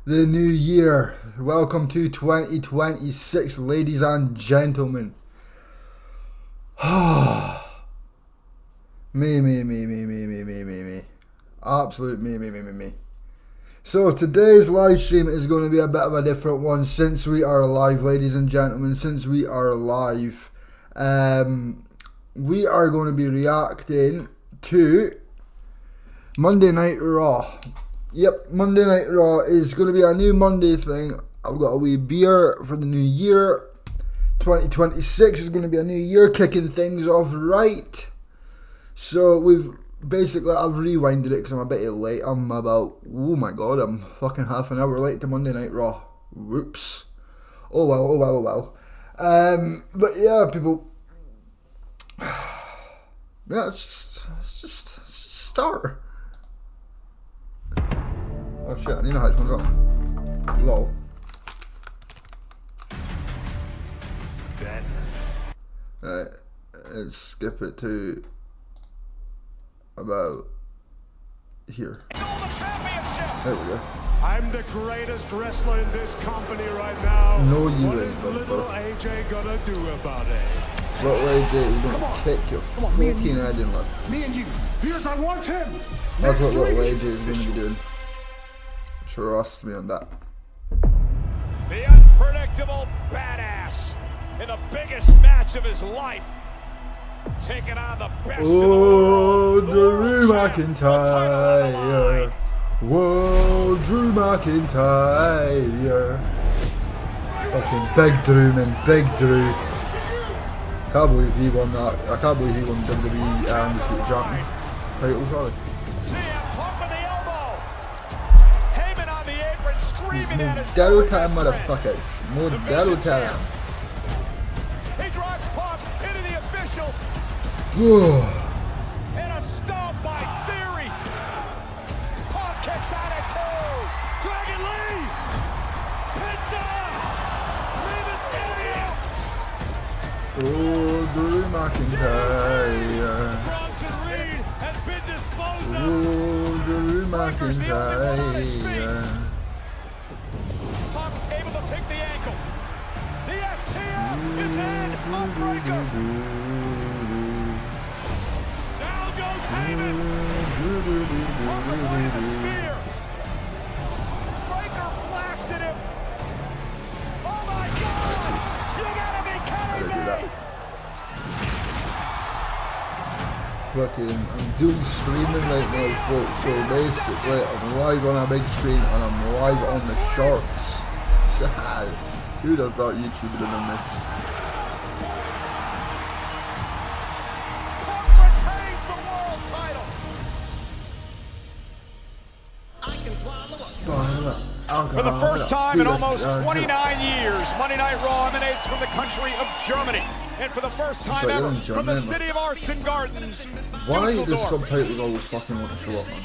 the new year. Welcome to 2026, ladies and gentlemen. Me. Absolute me. So today's live stream is going to be a bit of a different one since we are live, ladies and gentlemen. Since we are live, we are going to be reacting to Monday Night Raw. Yep, Monday Night Raw is going to be a new Monday thing. I've got a wee beer for the new year. 2026 is going to be a new year, kicking things off right. So I've rewinded it because I'm a bit late. I'm fucking half an hour late to Monday Night Raw. Whoops. Oh well. But yeah, people. Yeah, let's just start. Oh shit, I need a headphones on. Low. Then. Let's skip it to about here. There we go. I'm the greatest wrestler in this company right now. No, you What ain't, is little AJ gonna do about it? Little AJ is gonna kick your fucking head in, lad. Me and you. Because I want him. That's what little AJ is gonna be doing. Trust me on that. The unpredictable badass in the biggest match of his life, taking on the best in the world. Drew McIntyre. Whoa, Drew McIntyre. Fucking Big Drew, man, Big Drew. Can't believe he won that. I can't believe he won WWE Undisputed Champions title, sorry. Modelo time, motherfuckers. Modelo time. He drives Punk into the official. And a stomp by Theory. Punk kicks out at two. Dragon Lee. Penta. Rey Mysterio. Oh, Drew McIntyre. Bronson Reed has been disposed of. Oh, Drew McIntyre. Able to pick the ankle. The STF is in. Unbreaker. Down goes Heyman. Punk avoided the spear. Breaker blasted him. Oh my God! You gotta be kidding me! Fucking, I'm doing streaming right now, folks. So basically, I'm live on a big screen and I'm live on the shorts. Sad. Who'd have thought YouTube would have done this? Punk retains the world title. For the first time in almost 29 years, Monday Night Raw emanates from the country of Germany. And for the first time ever, from the city of Arts and Gardens, Why does Dusseldorf. subtitles always fucking want to show up, man?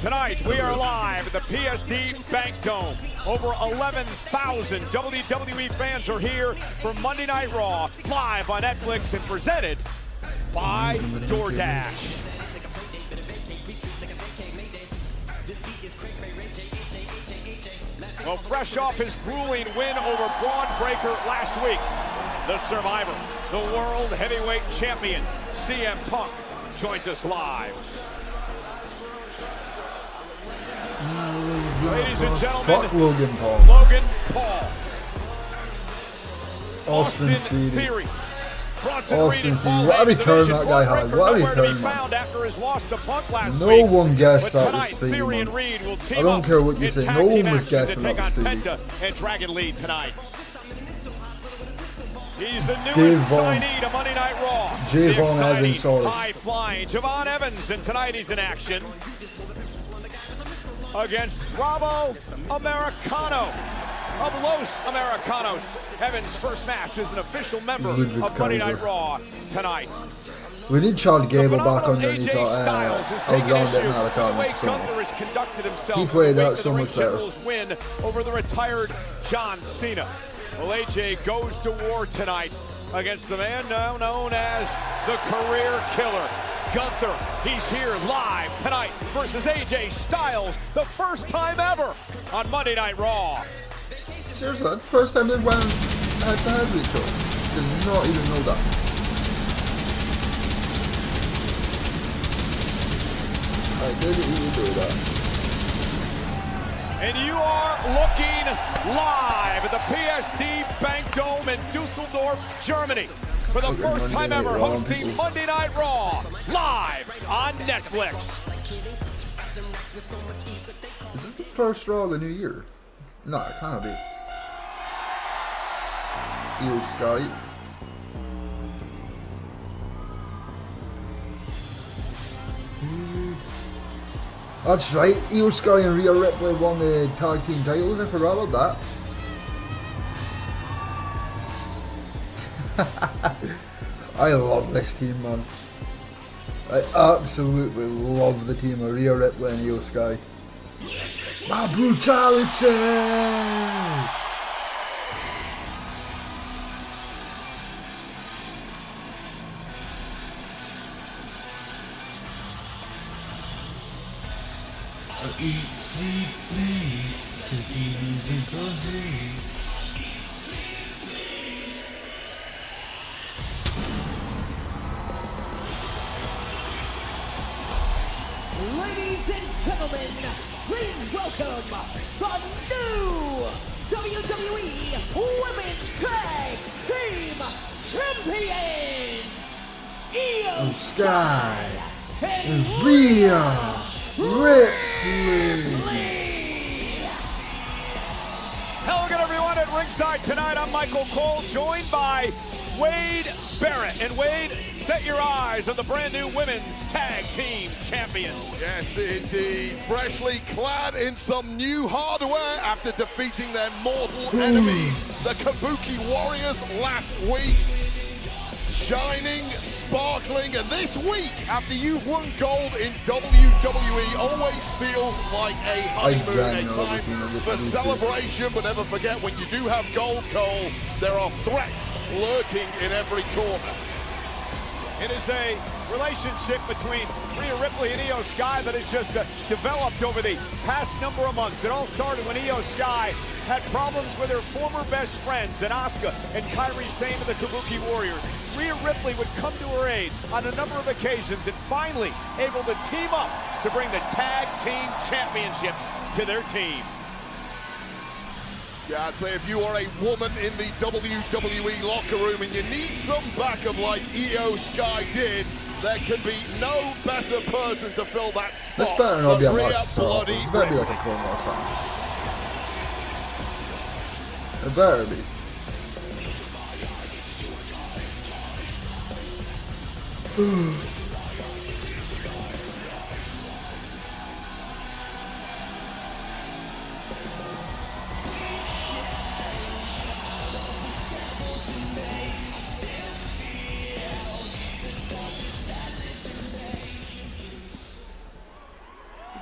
Tonight, we are live at the PSD Bank Dome. Over 11,000 WWE fans are here for Monday Night Raw, live on Netflix and presented by DoorDash. Well, fresh off his grueling win over Braun Breaker last week, the Survivor, the World Heavyweight Champion, CM Punk, joins us live. Ladies and gentlemen, Fuck Logan Paul. Logan Paul. Austin Theory. Austin Theory. What a return that guy had. What a return, man. No one guessed that was Theory, man. I don't care what you say. No one was guessing that was Theory. And Dragon Lee tonight. He's the newest signee to Monday Night Raw. Javon Evans, sorry. High-flying Javon Evans, and tonight he's in action against Bravo Americano of Los Americanos. Evans' first match as an official member of Monday Night Raw tonight. We need Chad Gable back underneath that Americano. He played that so much better. Win over the retired John Cena. Well, AJ goes to war tonight against the man now known as the career killer, Gunther. He's here live tonight versus AJ Styles, the first time ever on Monday Night Raw. Seriously, that's the first time they've went head-to-head with each other. Did not even know that. I didn't even know that. And you are looking live at the PSD Bank Dome in Dusseldorf, Germany, for the first time ever hosting Monday Night Raw live on Netflix. Is this the first Raw of the new year? No, it cannot be. Io Sky. That's right, Io Sky and Rhea Ripley won the tag team titles. I forgot about that. I love this team, man. I absolutely love the team of Rhea Ripley and Io Sky. My brutality! Eat, sleep, bleed, take it easy, disease. Ladies and gentlemen, please welcome the new WWE Women's Tag Team Champions, Io Sky and Rhea Ripley. Hello again, everyone, at ringside tonight. I'm Michael Cole, joined by Wade Barrett. And Wade, set your eyes on the brand new Women's Tag Team Champions. Yes, indeed. Freshly clad in some new hardware after defeating their mortal enemies, the Kabuki Warriors, last week. Shining, sparkling, and this week, after you've won gold in WWE, always feels like a honeymoon, a time for celebration. But never forget, when you do have gold, Cole, there are threats lurking in every corner. It is a relationship between Rhea Ripley and Io Sky that has just developed over the past number of months. It all started when Io Sky had problems with her former best friends, Asuka and Kairi Sane of the Kabuki Warriors. Rhea Ripley would come to her aid on a number of occasions and finally able to team up to bring the Tag Team Championships to their team. Yeah, I'd say if you are a woman in the WWE locker room and you need some backup like Io Sky did, there can be no better person to fill that spot. This better not be a Rhea match. Bloody This better be like a promo or something. It better be.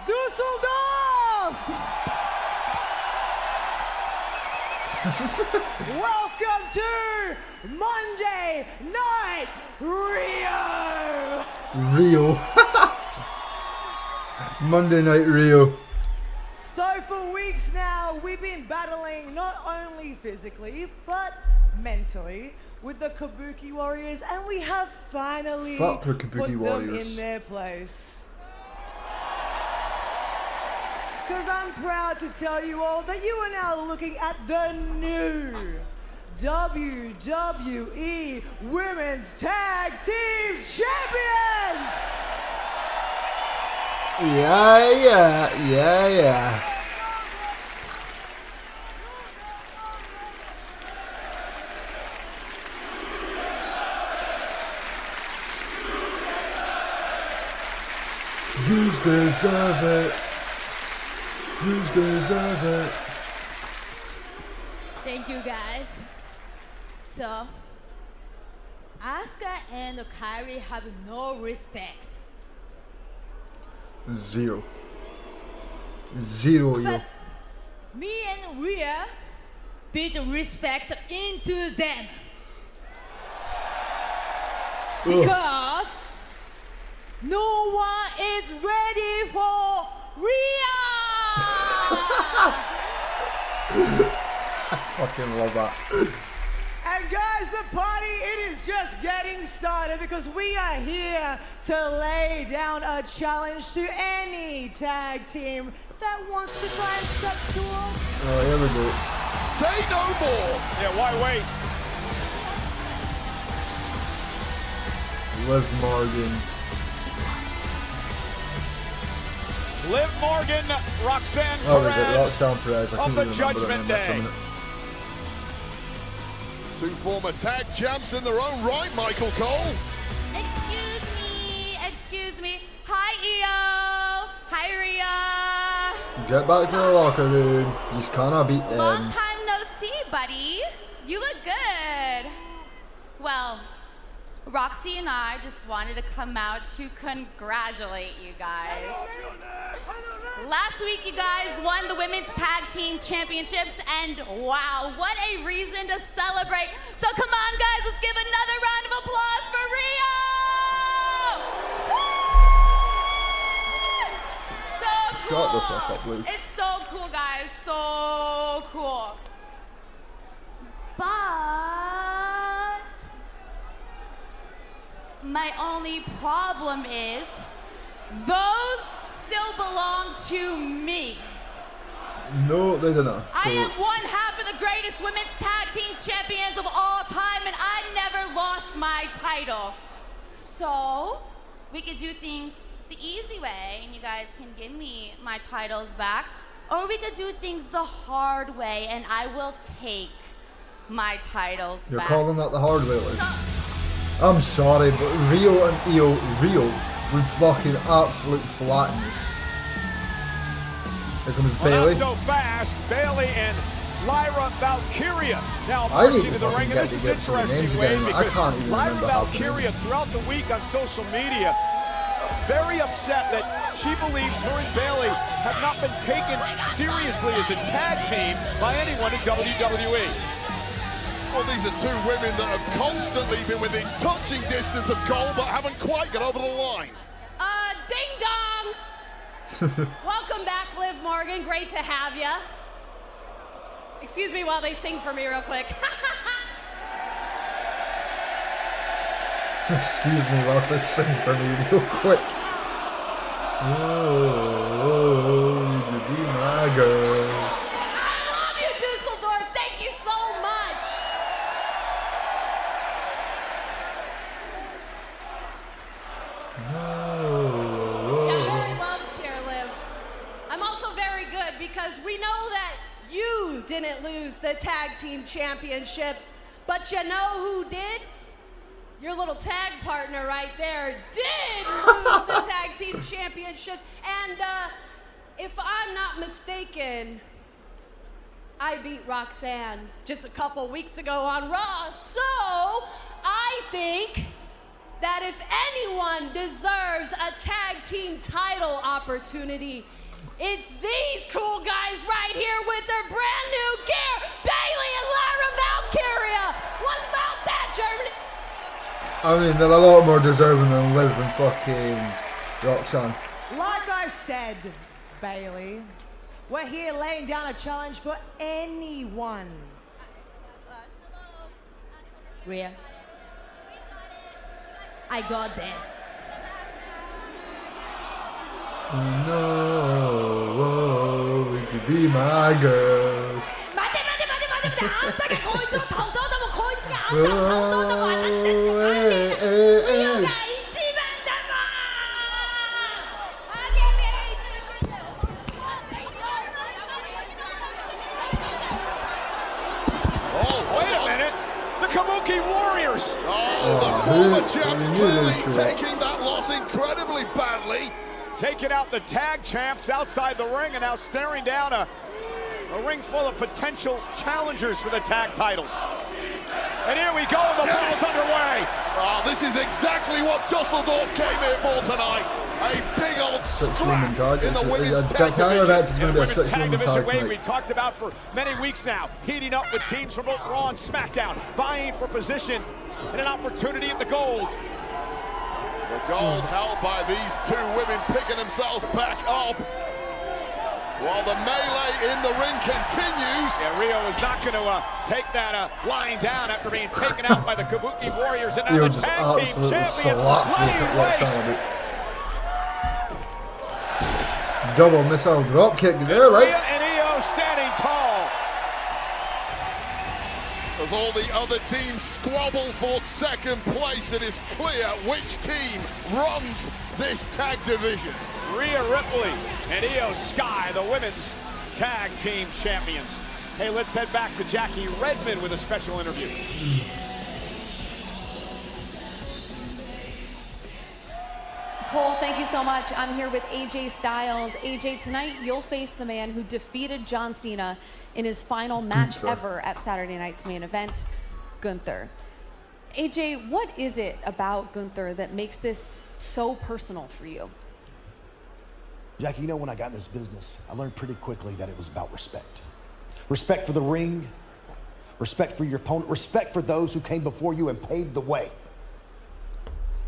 Dusseldorf! Welcome to Monday Night Rio! Monday Night Rio. So for weeks now, we've been battling not only physically, but mentally with the Kabuki Warriors, and we have finally Fuck the Kabuki put them Warriors. in their place. Because I'm proud to tell you all that you are now looking at the new WWE Women's Tag Team Champions! Yeah. Who's deserve it? Who's deserve it? Thank you, guys. So, Asuka and Kairi have no respect. Zero, yo. But me and Rhea build respect into them. Because no one is ready for Rhea! fucking love that. And guys, the party, it is just getting started because we are here to lay down a challenge to any tag team that wants to try and step to us. Oh, here we go. Say no more. Yeah, why wait? Liv Morgan. Liv Morgan, Roxanne Oh, was it Perez Roxanne Perez? I of couldn't the even remember Judgment her name there for a Day. minute. Two former tag champs in their own right, Michael Cole. Excuse me. Hi, Io. Hi, Rhea. Get back to the locker room. You just cannot beat them. Long time no see, buddy. You look good. Well, Roxy and I just wanted to come out to congratulate you guys. Last week, you guys won the Women's Tag Team Championships, and wow, what a reason to celebrate. So come on, guys, let's give another round of applause for Rio! So cool. Shut the fuck up, Luke. It's so cool, guys, so cool. But my only problem is those still belong to me. No, they don't. I am one half of the greatest women's tag team champions of all time, and I never lost my title. So we could do things the easy way, and you guys can give me my titles back, or we could do things the hard way, and I will take my titles You're back. calling that the hard way, Luke? I'm sorry, but Rio and Rio would fucking absolute flatten this. Here comes Well, Bailey. not so fast. Bailey and Lyra Valkyria now I marching need to to the ring, fucking and get this to is get some names interesting, again. Wayne, I because can't even Lyra remember half the Valkyria names. throughout the week on social media very upset that she believes her and Bailey have not been taken seriously as a tag team by anyone in WWE. Well, these are two women that have constantly been within touching distance of Cole, but haven't quite got over the line. Ding dong! Welcome back, Liv Morgan. Great to have you. Excuse me while they sing for me real quick. Excuse me while they sing for me real quick. Oh, you could be my girl. I love you, Dusseldorf. Thank you so much. See, I'm very loved here, Liv. I'm also very good because we know that you didn't lose the tag team championships, but you know who did? Your little tag partner right there did lose the tag team championships. And if I'm not mistaken, I beat Roxanne just a couple weeks ago on Raw. So I think that if anyone deserves a tag team title opportunity, it's these cool guys right here with their brand new gear, Bailey and Lyra Valkyria. What about that, Germany? I mean, they're a lot more deserving than Liv and fucking Roxanne. Like I said, Bailey, we're here laying down a challenge for anyone. Rhea, I got this. No, you could be my girl. 待て待て待て待て待て、あんたがこいつの顔像だもん、こいつがあんたの顔像だもん、私たちのファンで、リオが一番だもん。Oh, Wait a minute. The Kabuki Warriors. Oh, the former they champs knew clearly they should. taking that loss incredibly badly. Taking out the tag champs outside the ring and now staring down a ring full of potential challengers for the tag titles. And here we go, the battle's underway. Oh, this is exactly what Dusseldorf came here for tonight. A big old Six-woman scrap tag. in the women's I tag can't division. imagine it's going to be a Women's tag six-woman division tag weight we tonight. talked about for many weeks now, heating up with teams from both Raw and SmackDown, vying for position and an opportunity at the gold. The gold held by these two women picking themselves back up. While the melee in the ring continues. Yeah, Rio is not going to take that lying down after being taken out by the Kabuki Warriors. And now Rio the just tag team absolutely champions, slaps laying waste. Double missile drop kick there, like. Rhea and Io standing tall. As all the other teams squabble for second place, it is clear which team runs this tag division. Rhea Ripley and Io Sky, the women's tag team champions. Hey, let's head back to Jackie Redmond with a special interview. Cole, thank you so much. I'm here with AJ Styles. AJ, tonight you'll face the man who defeated John Cena in his final match ever at Saturday night's main event, Gunther. AJ, what is it about Gunther that makes this so personal for you? Jackie, you know, when I got in this business, I learned pretty quickly that it was about respect. Respect for the ring, respect for your opponent, respect for those who came before you and paved the way.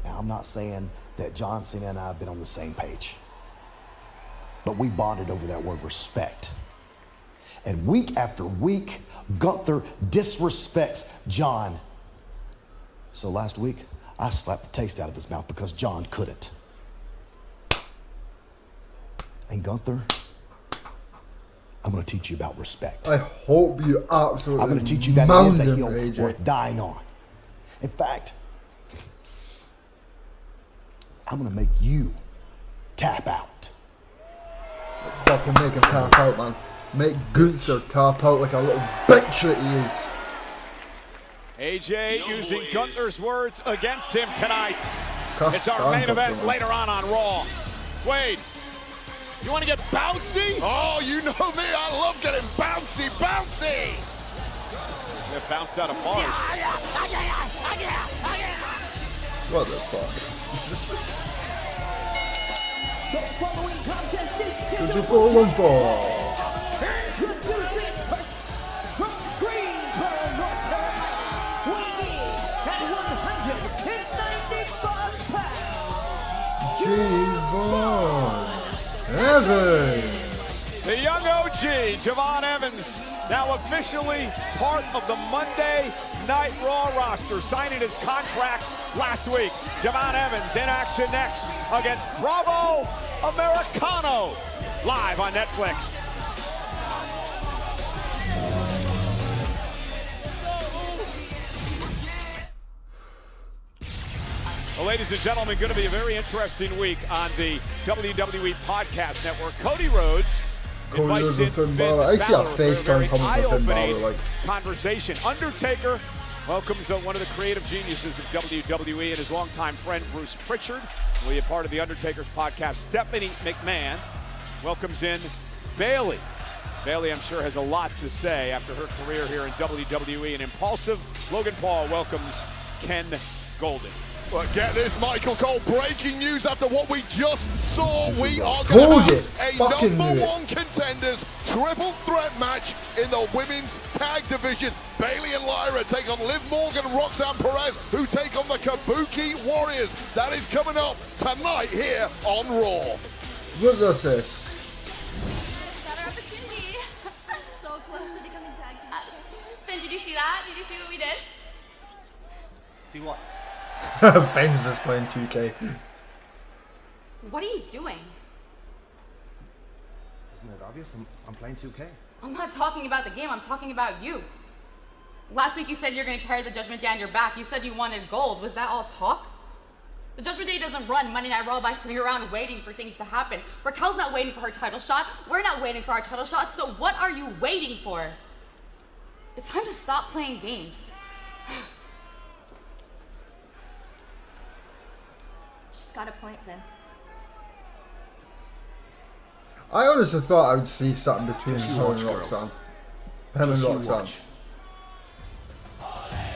Now, I'm not saying that John Cena and I have been on the same page, but we bonded over that word respect. And week after week, Gunther disrespects John. So last week, I slapped the taste out of his mouth because John couldn't. And Gunther, I'm gonna teach you about respect. I hope you absolutely. I'm gonna teach you that it is a hill worth dying on. In fact, I'm gonna make you tap out. Fucking make him tap out, man. Make Gunther tap out like a little bitch that he is. AJ using Gunther's words against him tonight. It's our main event later on Raw. Wade, you want to get bouncy? Oh, you know me, I love getting bouncy. They're bounced out of bars. What the fuck? The following contest is It's a scheduled 4-1-4. Introducing first from Greensboro, North Carolina, weighing in at 195 pounds. Javon Evans. The young OG, Javon Evans, now officially part of the Monday Night Raw roster, signing his contract last week. Javon Evans in action next against Bravo Americano, live on Netflix. Well, ladies and gentlemen, going to be a very interesting week on the WWE Podcast Network. Cody Rhodes invites in Finn Balor. I see a for a very FaceTime coming from Finn Balor, like. conversation. Undertaker welcomes one of the creative geniuses of WWE and his longtime friend Bruce Pritchard. Will be a part of the Undertaker's podcast. Stephanie McMahon welcomes in Bayley. Bayley, I'm sure, has a lot to say after her career here in WWE. And impulsive Logan Paul welcomes Ken Golden. But get this, Michael Cole, breaking news after what we just saw. We are going to have a #1 contenders triple threat match in the women's tag division. Bayley and Lyra take on Liv Morgan and Roxanne Perez, who take on the Kabuki Warriors. That is coming up tonight here on Raw. What does that say? Better opportunity. So close to becoming tag team. Finn, did you see that? Did you see what we did? See what? Finn's just playing 2K. What are you doing? Isn't it obvious? I'm playing 2K. I'm not talking about the game, I'm talking about you. Last week you said you're gonna carry the Judgment Day on your back. You said you wanted gold. Was that all talk? The Judgment Day doesn't run Monday Night Raw by sitting around waiting for things to happen. Raquel's not waiting for her title shot. We're not waiting for our title shot. So what are you waiting for? It's time to stop playing games. Just got a point, Finn. I honestly thought I would see something between her and Roxanne. Him and Roxanne.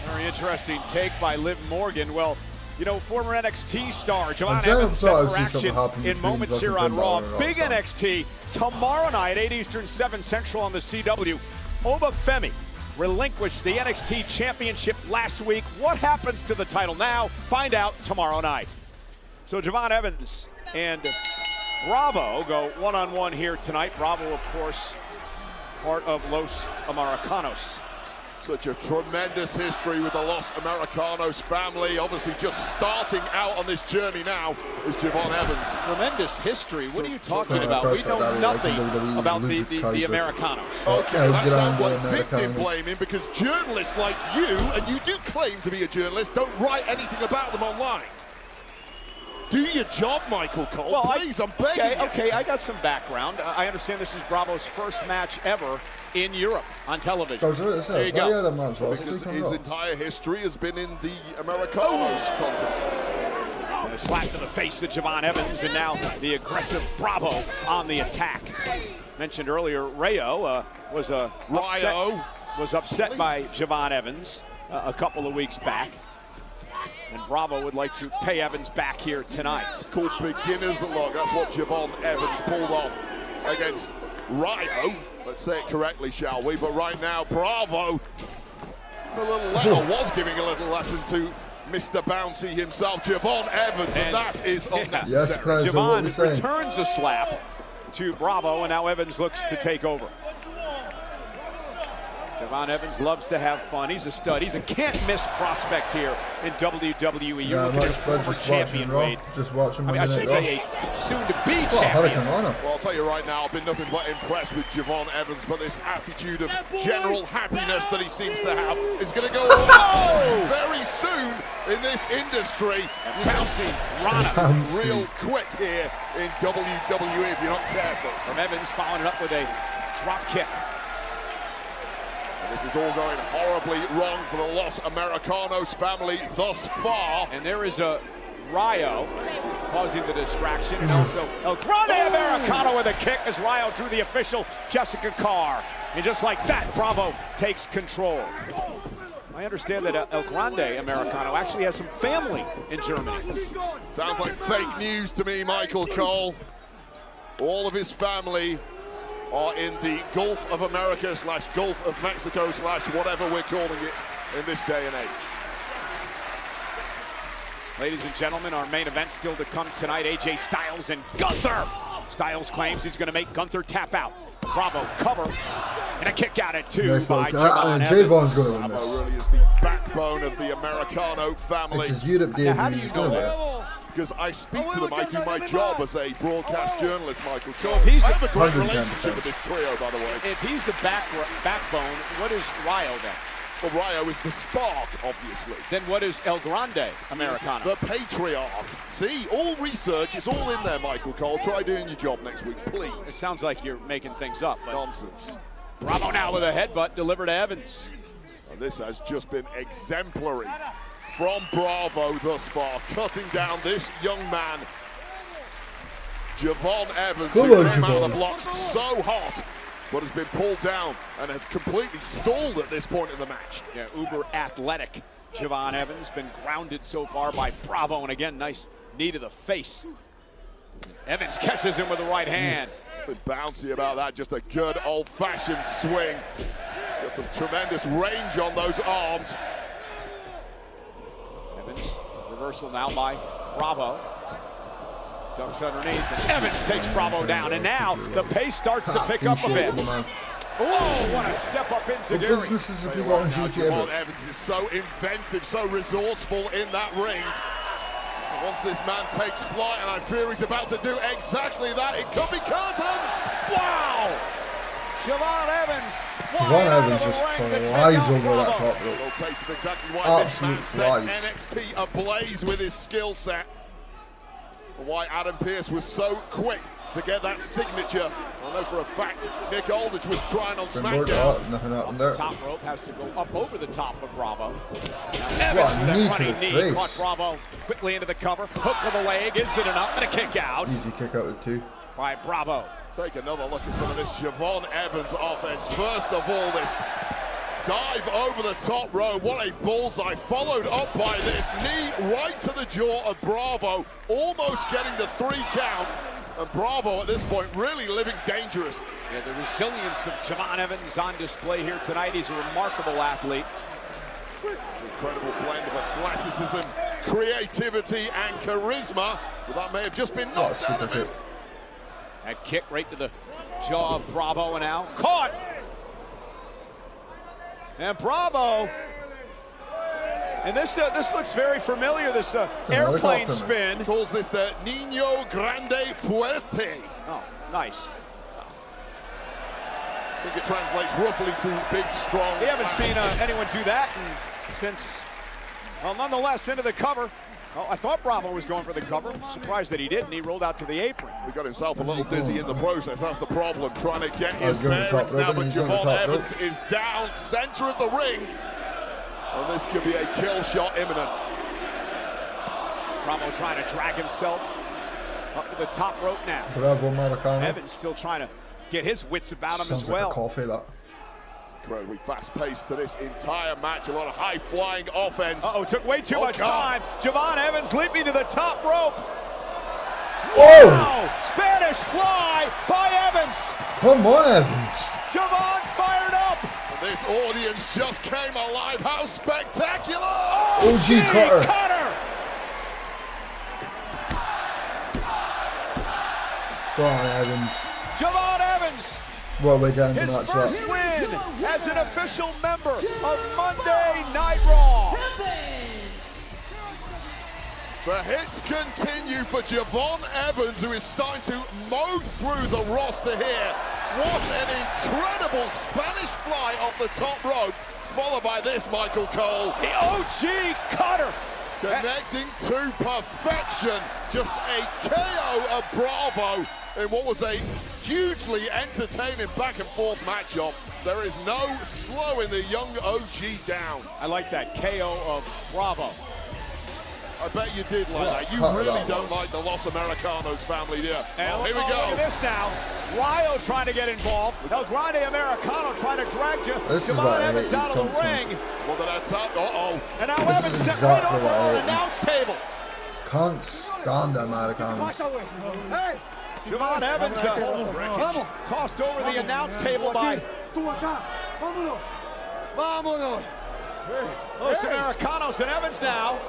Very interesting take by Liv Morgan. Well, you know, former NXT star Javon Evans set for action in moments here on Raw. Big NXT tomorrow night, 8 Eastern, 7 Central on the CW. Oba Femi relinquished the NXT Championship last week. What happens to the title now? Find out tomorrow night. So Javon Evans and Bravo go one-on-one here tonight. Bravo, of course, part of Los Americanos. Such a tremendous history with the Los Americanos family. Obviously just starting out on this journey now is Javon Evans. Tremendous history? What are you talking about? We know nothing about the Americanos. Okay, that sounds like victim blaming, because journalists like you, and you do claim to be a journalist, don't write anything about them online. Do your job, Michael Cole. Well, please, I'm begging you. Okay, I got some background. I understand this is Bravo's first match ever in Europe on television. There you go. Because his entire history has been in the Americanos continent. A slap to the face to Javon Evans, and now the aggressive Bravo on the attack. Mentioned earlier, Rayo was upset by Javon Evans a couple of weeks back. And Bravo would like to pay Evans back here tonight. It's called beginner's luck. That's what Javon Evans pulled off against Rayo. Let's say it correctly, shall we? But right now, Bravo, was giving a little lesson to Mr. Bouncy himself, Javon Evans, and that is unnecessary. Yes, Javon returns a slap to Bravo, and now Evans looks to take over. Javon Evans loves to have fun. He's a stud. He's a can't-miss prospect here in WWE. You're looking at former champion Wade. Just watch him. I should say a soon-to-be champion. Well, I'll tell you right now, I've been nothing but impressed with Javon Evans, but this attitude of general happiness that he seems to have is going to go on very soon in this industry. Bouncing Rana real quick here in WWE if you're not careful. From Evans following it up with a drop kick. This is all going horribly wrong for the Los Americanos family thus far. And there is a Rayo causing the distraction, and also El Grande Americano with a kick as Rayo drew the official Jessica Carr. And just like that, Bravo takes control. I understand that El Grande Americano actually has some family in Germany. Sounds like fake news to me, Michael Cole. All of his family are in the Gulf of America / Gulf of Mexico / whatever we're calling it in this day and age. Ladies and gentlemen, our main event still to come tonight. AJ Styles and Gunther. Styles claims he's going to make Gunther tap out. Bravo cover and a kick out at 2 by Javon Javon's going to win this. Bravo really is the backbone of the Americano family. It's his Europe debut. How do you know that? Because I speak to them, I do my job as a broadcast journalist, Michael. So if he's I have a great relationship with this trio, by the way. If he's the backbone, what is Rayo then? Well, Rayo is the spark, obviously. Then what is El Grande Americano? The patriarch. See, all research is all in there, Michael Cole. Try doing your job next week, please. It sounds like you're making things up. But nonsense. Bravo now with a headbutt delivered to Evans. And this has just been exemplary from Bravo thus far, cutting down this young man, Javon Evans, who came out of the blocks so hot, but has been pulled down and has completely stalled at this point in the match. Yeah, uber athletic Javon Evans, been grounded so far by Bravo, and again, nice knee to the face. Evans catches him with the right hand. Been bouncy about that, just a good old-fashioned swing. He's got some tremendous range on those arms. Evans, reversal now by Bravo. Ducks underneath, and Evans takes Bravo down, and now the pace starts to pick up a bit. Oh, what a step up in Zagiri. Business is if you want Javon Evans is so inventive, so resourceful in that ring. And once this man takes flight, and I fear he's about to do exactly that, it could be curtains. Wow! Javon Evans. Javon Evans just flies over that top rope. Well, takes exactly why this man set NXT ablaze with his skill set. Why Adam Pearce was so quick to get that signature. I know for a fact Nick Aldridge was trying on SmackDown. Nothing happened there. Top rope has to go up over the top of Bravo. Now Evans with a running knee caught Bravo quickly into the cover. Hook of the leg, is it enough? And a kick out. Easy kick out at 2. By Bravo. Take another look at some of this Javon Evans offense. First of all, this dive over the top rope. What a bullseye, followed up by this knee right to the jaw of Bravo, almost getting the 3 count. And Bravo at this point really living dangerous. Yeah, the resilience of Javon Evans on display here tonight. He's a remarkable athlete. Incredible blend of athleticism, creativity, and charisma. But that may have just been knocked out of him. That kick right to the jaw of Bravo now. Caught! And Bravo. And this looks very familiar, this airplane spin. Calls this the Niño Grande Fuerte. Oh, nice. I think it translates roughly to big, strong. We haven't seen anyone do that since, well, nonetheless, into the cover. Oh, I thought Bravo was going for the cover. Surprised that he didn't. He rolled out to the apron. He got himself a little dizzy in the process. That's the problem. Trying to get his bearings now, but Javon Evans is down center of the ring. And this could be a kill shot imminent. Bravo trying to drag himself up to the top rope now. Bravo, Americano. Evans still trying to get his wits about him Sounds as well. Like a coffee, that. Incredibly fast-paced to this entire match. A lot of high-flying offense. Uh-oh, took way too much time. Javon Evans leaping to the top rope. Whoa! Wow! Spanish fly by Evans. Come on, Evans. Javon fired up. This audience just came alive. How spectacular! OG Cutter. Go on, Evans. Javon Evans. Well, we're getting his to that first shot. win as an official member of Monday Night Raw. The hits continue for Javon Evans, who is starting to mow through the roster here. What an incredible Spanish fly off the top rope, followed by this, Michael Cole. The OG Cutter. Connecting to perfection. Just a KO of Bravo in what was a hugely entertaining back and forth matchup. There is no slowing the young OG down. I like that KO of Bravo. I bet you did like that. You really don't like the Los Americanos family, do you? And here we go. Look at this now. Ryo trying to get involved. El Grande Americano trying to drag Javon Evans out of the ring. Look at that top. Uh-oh. And now Evans set right over on an announce table. Can't stand them Americanos. Javon Evans tossed over the announce table by Los Americanos, and Evans now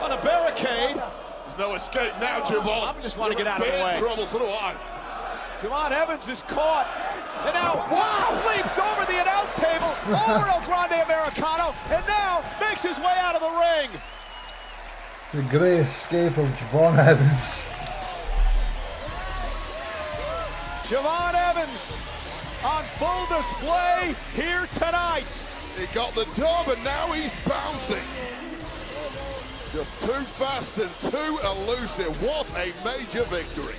on a barricade. There's no escape now, Javon. I just want to get out of the way. Trouble, so do I. Javon Evans is caught. And now, wow, leaps over the announce table, over El Grande Americano, and now makes his way out of the ring. The great escape of Javon Evans. Javon Evans on full display here tonight. He got the dub and now he's bouncing. Just too fast and too elusive. What a major victory.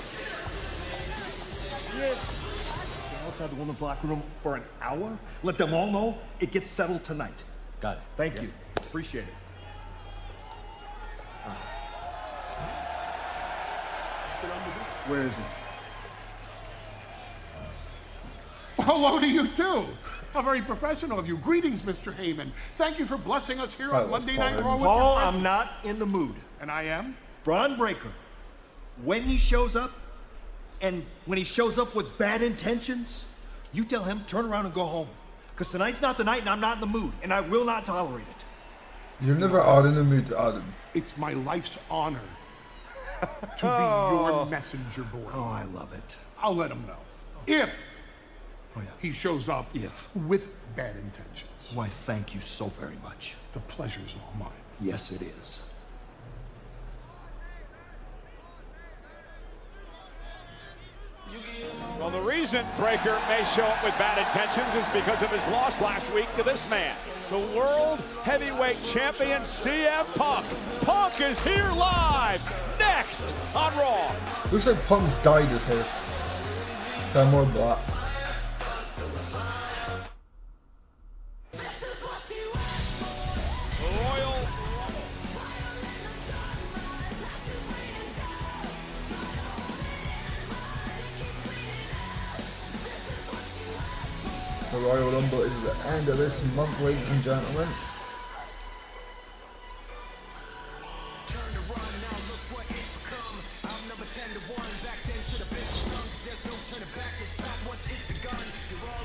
Outside the women's locker room for an hour. Let them all know it gets settled tonight. Got it. Thank you. Appreciate it. Where is he? Hello to you too. How very professional of you. Greetings, Mr. Heyman. Thank you for blessing us here on Monday Night Raw with Paul, your I'm not in the mood. And I am? Braun Breaker, when he shows up, and when he shows up with bad intentions, you tell him, turn around and go home. Because tonight's not the night and I'm not in the mood, and I will not tolerate it. You never are in the mood, Adam. It's my life's honor to be your messenger boy. Oh, I love it. I'll let him know. If he shows up with bad intentions. Why, thank you so very much. The pleasure's all mine. Yes, it is. Well, the reason Breaker may show up with bad intentions is because of his loss last week to this man, the World Heavyweight Champion CM Punk. Punk is here live next on Raw. Looks like Punk's dyed his hair. Kind more black. The Royal Rumble is the end of this month, ladies and gentlemen.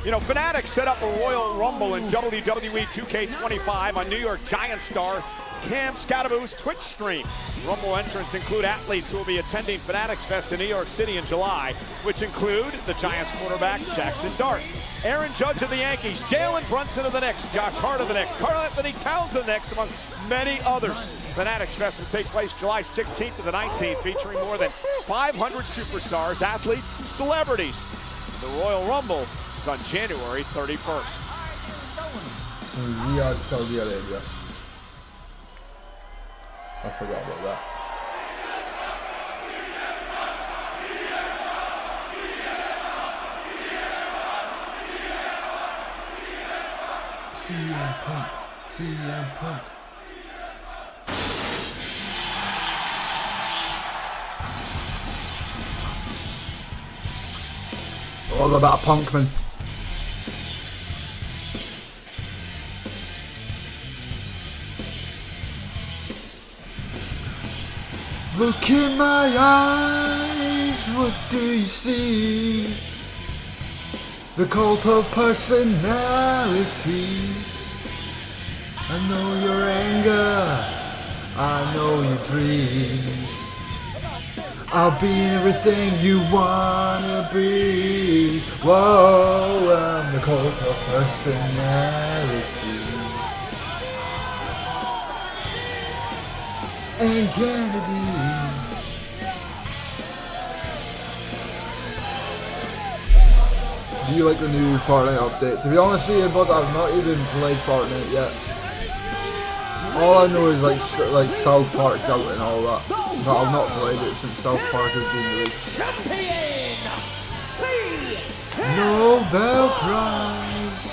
You know, Fanatics set up a Royal Rumble in WWE 2K25 on New York Giant Star Cam Scoutaboo's Twitch stream. Rumble entrants include athletes who will be attending Fanatics Fest in New York City in July, which include the Giants quarterback Jackson Dart, Aaron Judge of the Yankees, Jalen Brunson of the Knicks, Josh Hart of the Knicks, Karl Anthony Towns of the Knicks, among many others. Fanatics Fest will take place July 16th to the 19th, featuring more than 500 superstars, athletes, and celebrities. The Royal Rumble is on January 31st. Riyadh, Saudi Arabia. I forgot about that. CM Punk. CM Punk. All about Punkman. Look in my eyes, what do you see? The cult of personality. I know your anger, I know your dreams. I'll be everything you wanna be. Whoa, I'm the cult of personality. And Kennedy. Do you like the new Fortnite update? To be honest with you, but I've not even played Fortnite yet. All I know is like South Park's out and all that. But I've not played it since South Park has been released. Nobel Prize.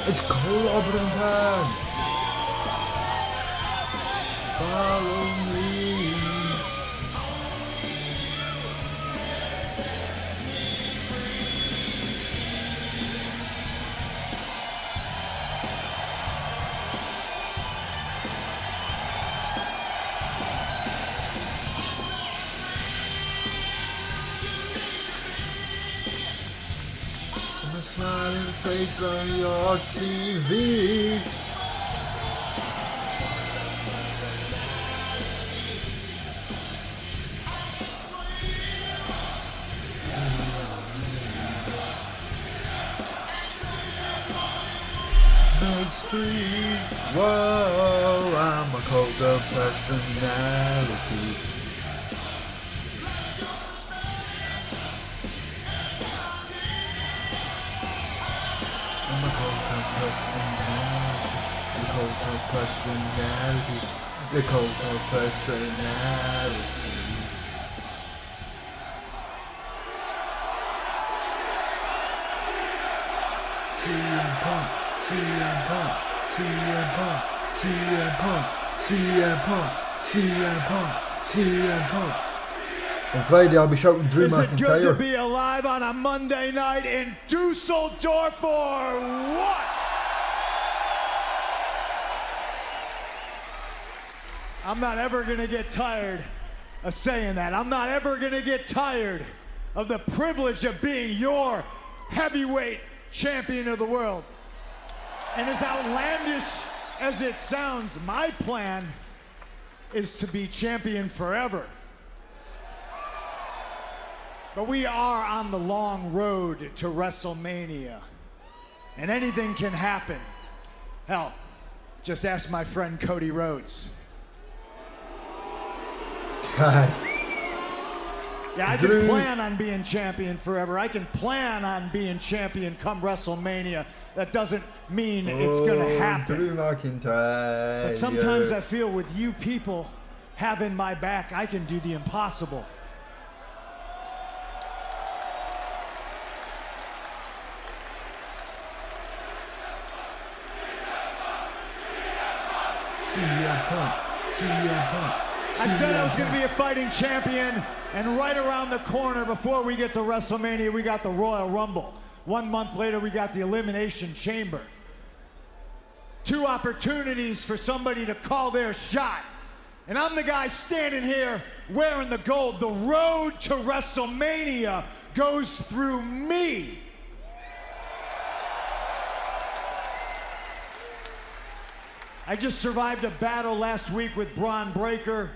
It's clobbering time. Follow me. I'm a smiling face on your TV. Makes free. Whoa, I'm a cult of personality. I'm a cult of personality. The cult of personality. The cult of personality. CM Punk. CM Punk, CM Punk, CM Punk, CM Punk, CM Punk, CM Punk. On Friday I'll be shouting Drew McIntyre. Is it good to be alive on a Monday night in Dusseldorf or what? I'm not ever gonna get tired of saying that. I'm not ever gonna get tired of the privilege of being your heavyweight champion of the world. And as outlandish as it sounds, my plan is to be champion forever. But we are on the long road to WrestleMania. And anything can happen. Hell, just ask my friend Cody Rhodes. Yeah, I can plan on being champion forever. I can plan on being champion come WrestleMania. That doesn't mean it's gonna happen. Drew McIntyre. But sometimes I feel with you people having my back, I can do the impossible. CM Punk, CM Punk. I said I was gonna be a fighting champion, and right around the corner before we get to WrestleMania, we got the Royal Rumble. 1 month later, we got the Elimination Chamber. 2 opportunities for somebody to call their shot. And I'm the guy standing here wearing the gold. The road to WrestleMania goes through me. I just survived a battle last week with Braun Breaker.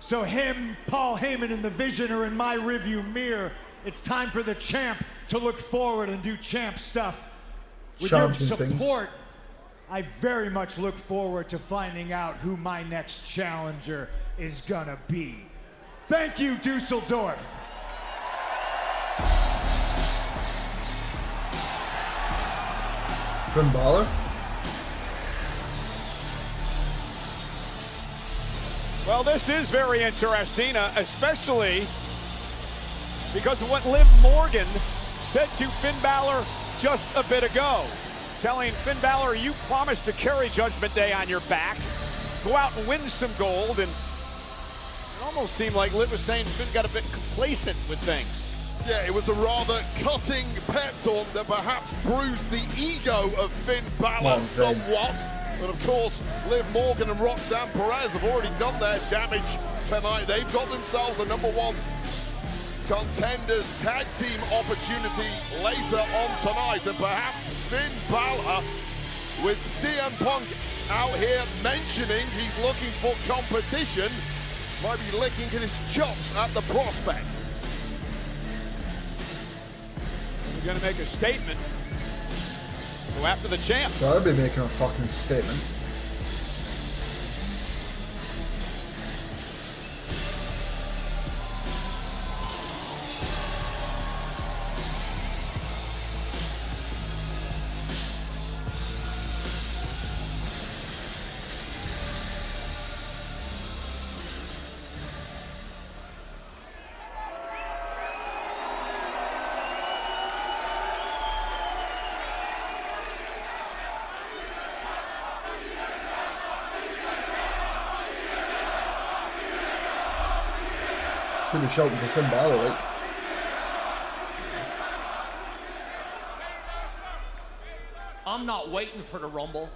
So him, Paul Heyman, and the Vision are in my rearview mirror. It's time for the champ to look forward and do champ stuff. With your support, I very much look forward to finding out who my next challenger is gonna be. Thank you, Dusseldorf. Finn Balor? Well, this is very interesting, especially because of what Liv Morgan said to Finn Balor just a bit ago. Telling Finn Balor, you promised to carry Judgment Day on your back, go out and win some gold, and it almost seemed like Liv was saying Finn got a bit complacent with things. Yeah, it was a rather cutting pep talk that perhaps bruised the ego of Finn Balor somewhat. But of course, Liv Morgan and Roxanne Perez have already done their damage tonight. They've got themselves a #1 contenders tag team opportunity later on tonight. And perhaps Finn Balor, with CM Punk out here mentioning he's looking for competition, might be licking his chops at the prospect. We're going to make a statement. Go after the champ. So I'd be making a fucking statement. Should be shouting for Finn Balor, like. I'm not waiting for the Rumble.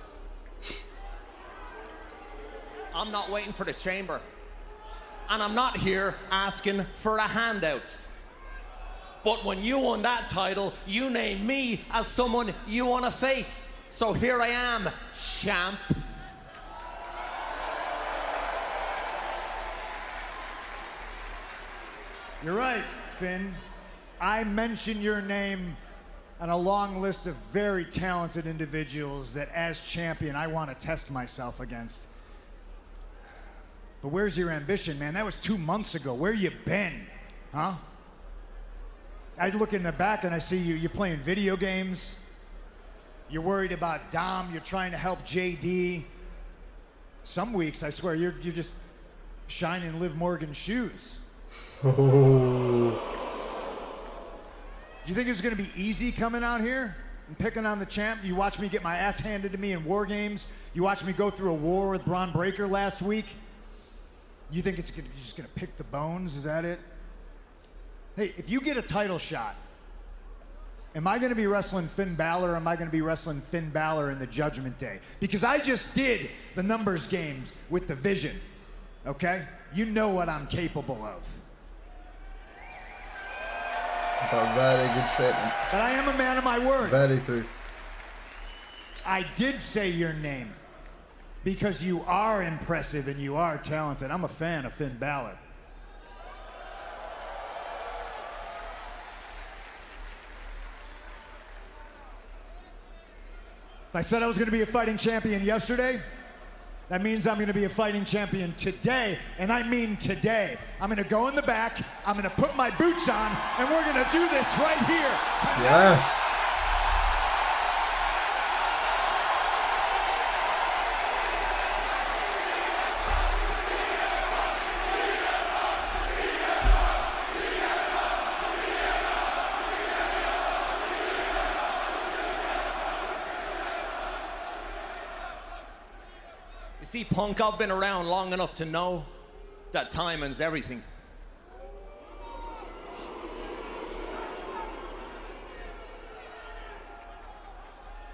I'm not waiting for the Chamber. And I'm not here asking for a handout. But when you won that title, you named me as someone you want to face. So here I am, champ. You're right, Finn. I mention your name on a long list of very talented individuals that, as champion, I want to test myself against. But where's your ambition, man? That was 2 months ago. Where you been? Huh? I look in the back and I see you're playing video games. You're worried about Dom. You're trying to help JD. Some weeks, I swear, you're just shining Liv Morgan's shoes. Oh. Do you think it's going to be easy coming out here and picking on the champ? You watch me get my ass handed to me in War Games. You watch me go through a war with Braun Breaker last week. You think you're just going to pick the bones? Is that it? Hey, if you get a title shot, am I going to be wrestling Finn Balor or am I going to be wrestling Finn Balor in the Judgment Day? Because I just did the numbers games with the Vision, okay? You know what I'm capable of. That's a very good statement. But I am a man of my word. Very true. I did say your name because you are impressive and you are talented. I'm a fan of Finn Balor. If I said I was going to be a fighting champion yesterday, that means I'm going to be a fighting champion today, and I mean today. I'm going to go in the back, I'm going to put my boots on, and we're going to do this right here tonight. Yes. See, Punk, I've been around long enough to know that timing's everything.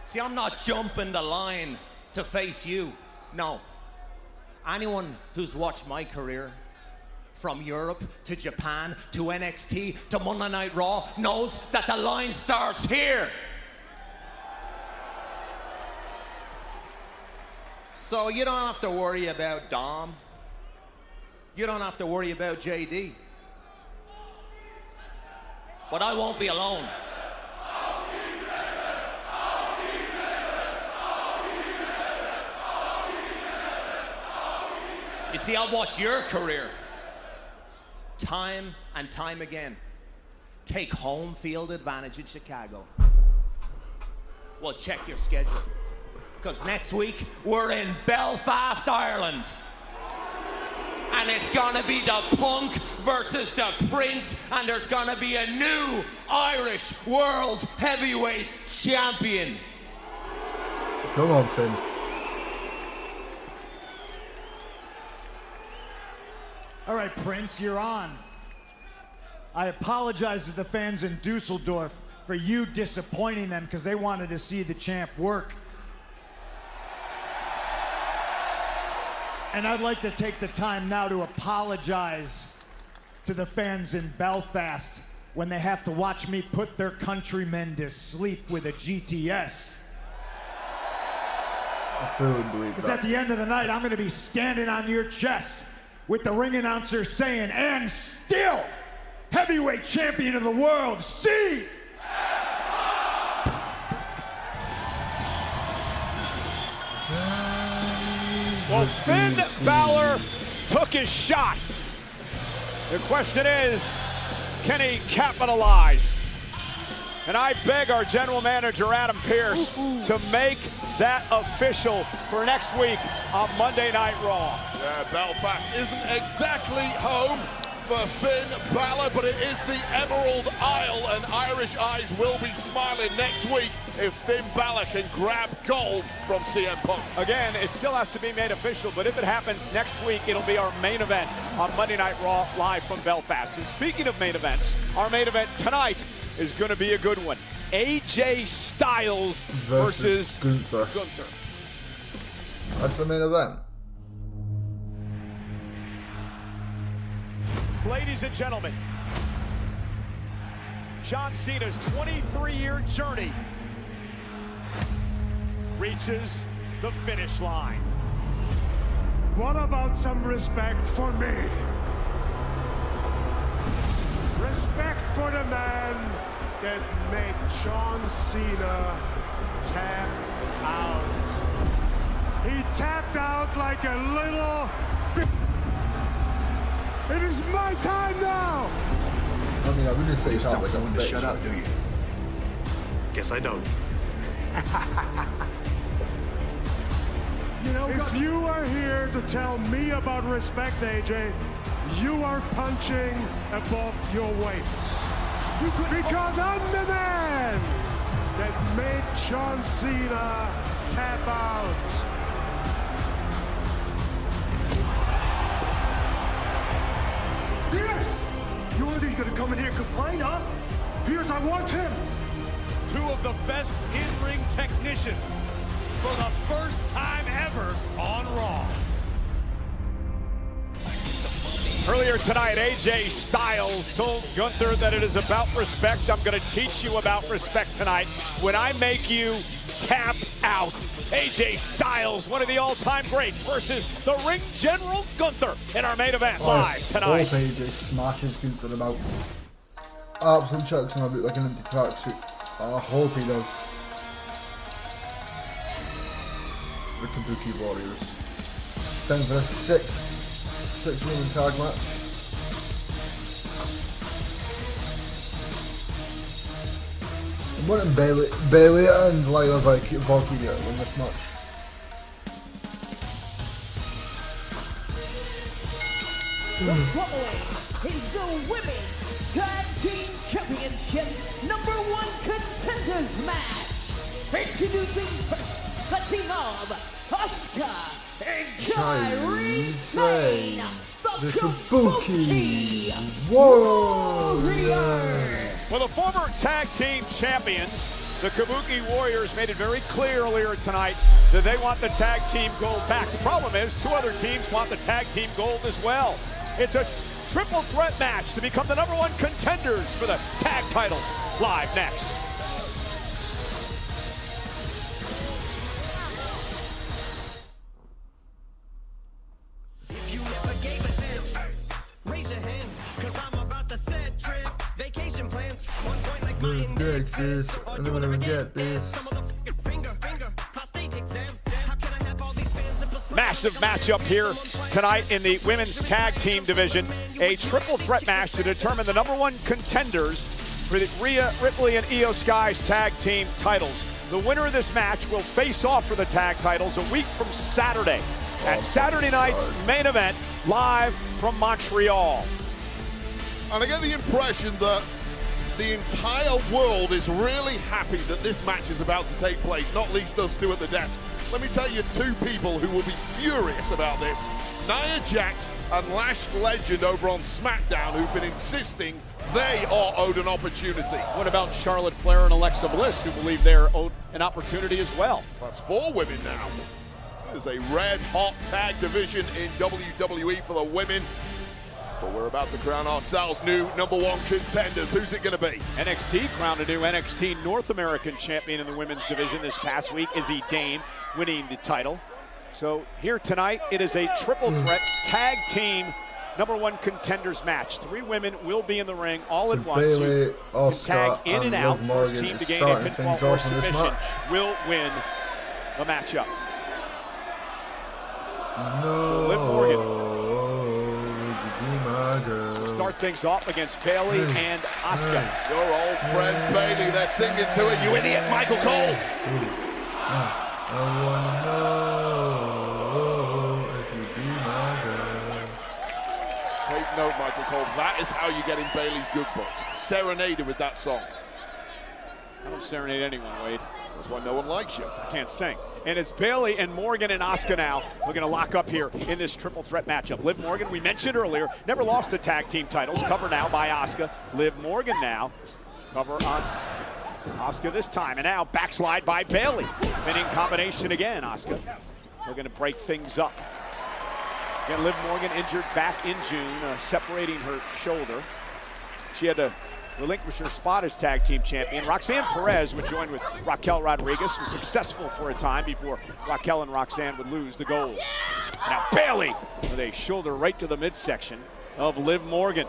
See, I'm not jumping the line to face you. No. Anyone who's watched my career, from Europe to Japan to NXT to Monday Night Raw, knows that the line starts here. So you don't have to worry about Dom. You don't have to worry about JD. But I won't be alone. You see, I've watched your career time and time again take home field advantage in Chicago. Well, check your schedule, because next week we're in Belfast, Ireland. And it's gonna be the Punk versus the Prince, and there's gonna be a new Irish World Heavyweight Champion. Come on, Finn. All right, Prince, you're on. I apologize to the fans in Dusseldorf for you disappointing them because they wanted to see the champ work. And I'd like to take the time now to apologize to the fans in Belfast when they have to watch me put their countrymen to sleep with a GTS. I fully believe Because that. at the end of the night, I'm going to be standing on your chest with the ring announcer saying, and still heavyweight champion of the world, C. Well, Finn Balor took his shot. The question is, can he capitalize? And I beg our general manager, Adam Pearce, to make that official for next week on Monday Night Raw. Yeah, Belfast isn't exactly home for Finn Balor, but it is the Emerald Isle, and Irish eyes will be smiling next week if Finn Balor can grab gold from CM Punk. Again, it still has to be made official, but if it happens next week, it'll be our main event on Monday Night Raw live from Belfast. And speaking of main events, our main event tonight is going to be a good one. AJ Styles versus Gunther. That's the main event. Ladies and gentlemen, John Cena's 23-year journey reaches the finish line. What about some respect for me? Respect for the man that made John Cena tap out. He tapped out like a little It is my time now! I mean, I wouldn't say it's not like Want a to bitch. shut up, do you? Guess I don't. You know, if you are here to tell me about respect, AJ, you are punching above your weight. Because I'm the man that made John Cena tap out. Pierce! You are gonna come in here and complain, huh? Pierce, I want him! Two of the best in-ring technicians for the first time ever on Raw. Earlier tonight, AJ Styles told Gunther that it is about respect. I'm going to teach you about respect tonight when I make you tap out. AJ Styles, one of the all-time greats, versus the ring general Gunther in our main event live tonight. I hope AJ smashes Gunther about. Absolutely chucks him about like an empty tracksuit. I hope he does. The Kabuki Warriors. Time for a six-woman tag match. I'm wanting Bailey and Lila Valkyria in this match. Following is the Women's Tag Team Championship #1 Contenders match. Introducing first, the team of Asuka and Kairi Sane, the Kabuki Warriors. Well, the former tag team champions, the Kabuki Warriors, made it very clear earlier tonight that they want the tag team gold back. The problem is, two other teams want the tag team gold as well. It's a triple threat match to become the #1 contenders for the tag titles. Live next. Texas, I don't even get this. Massive matchup here tonight in the women's tag team division. A triple threat match to determine the #1 contenders for the Rhea Ripley and Io Sky's tag team titles. The winner of this match will face off for the tag titles a week from Saturday at Saturday night's main event, live from Montreal. And I get the impression that the entire world is really happy that this match is about to take place, not least us two at the desk. Let me tell you two people who will be furious about this. Nia Jax and Lash Legend over on SmackDown, who've been insisting they are owed an opportunity. What about Charlotte Flair and Alexa Bliss, who believe they're owed an opportunity as well? That's 4 women now. There's a red-hot tag division in WWE for the women. But we're about to crown ourselves new #1 contenders. Who's it going to be? NXT crowned a new NXT North American champion in the women's division this past week, Izzy Dane, winning the title. So here tonight, it is a triple threat tag team #1 contenders match. 3 women will be in the ring all at once. Bayley, Oscar, tag in and out. Liv Morgan First team to is gain a starting pinfall things or off in this submission match. will win the matchup. No, Liv Morgan be my girl. start things off against Bayley and Asuka. Your old friend Bayley, they're singing to it. You idiot, Michael Cole. I wanna know if you be my girl. Take note, Michael Cole. That is how you get in Bayley's good books. Serenaded with that song. I don't serenade anyone, Wade. That's why no one likes you. I can't sing. And it's Bayley and Morgan and Asuka now. We're going to lock up here in this triple threat matchup. Liv Morgan, we mentioned earlier, never lost the tag team titles. Cover now by Asuka. Liv Morgan now. Cover on Asuka this time. And now backslide by Bayley. Pinning combination again, Asuka. We're going to break things up. Again, Liv Morgan injured back in June, separating her shoulder. She had to relinquish her spot as tag team champion. Roxanne Perez would join with Raquel Rodriguez, was successful for a time before Raquel and Roxanne would lose the gold. Now Bayley with a shoulder right to the midsection of Liv Morgan.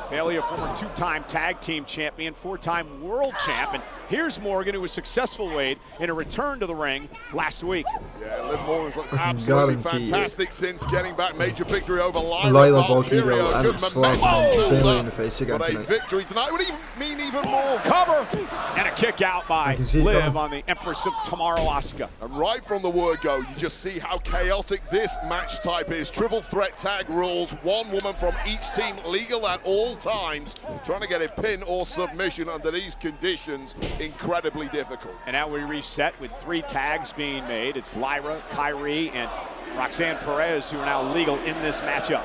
Bayley, a former 2-time tag team champion, 4-time world champ. And here's Morgan, who was successful, Wade, in a return to the ring last week. Yeah, Liv Morgan's looked absolutely fantastic since getting back. Major victory over Lyra Valkyria Valkyria. and slapped Bayley in the face again But a tonight. victory tonight would even mean even more. Cover! And a kick out by Liv on the Empress of Tomorrow, Asuka. And right from the word go, you just see how chaotic this match type is. Triple threat tag rules, 1 woman from each team, legal at all times. Trying to get a pin or submission under these conditions, incredibly difficult. And now we reset with 3 tags being made. It's Lyra, Kyrie, and Roxanne Perez who are now legal in this matchup.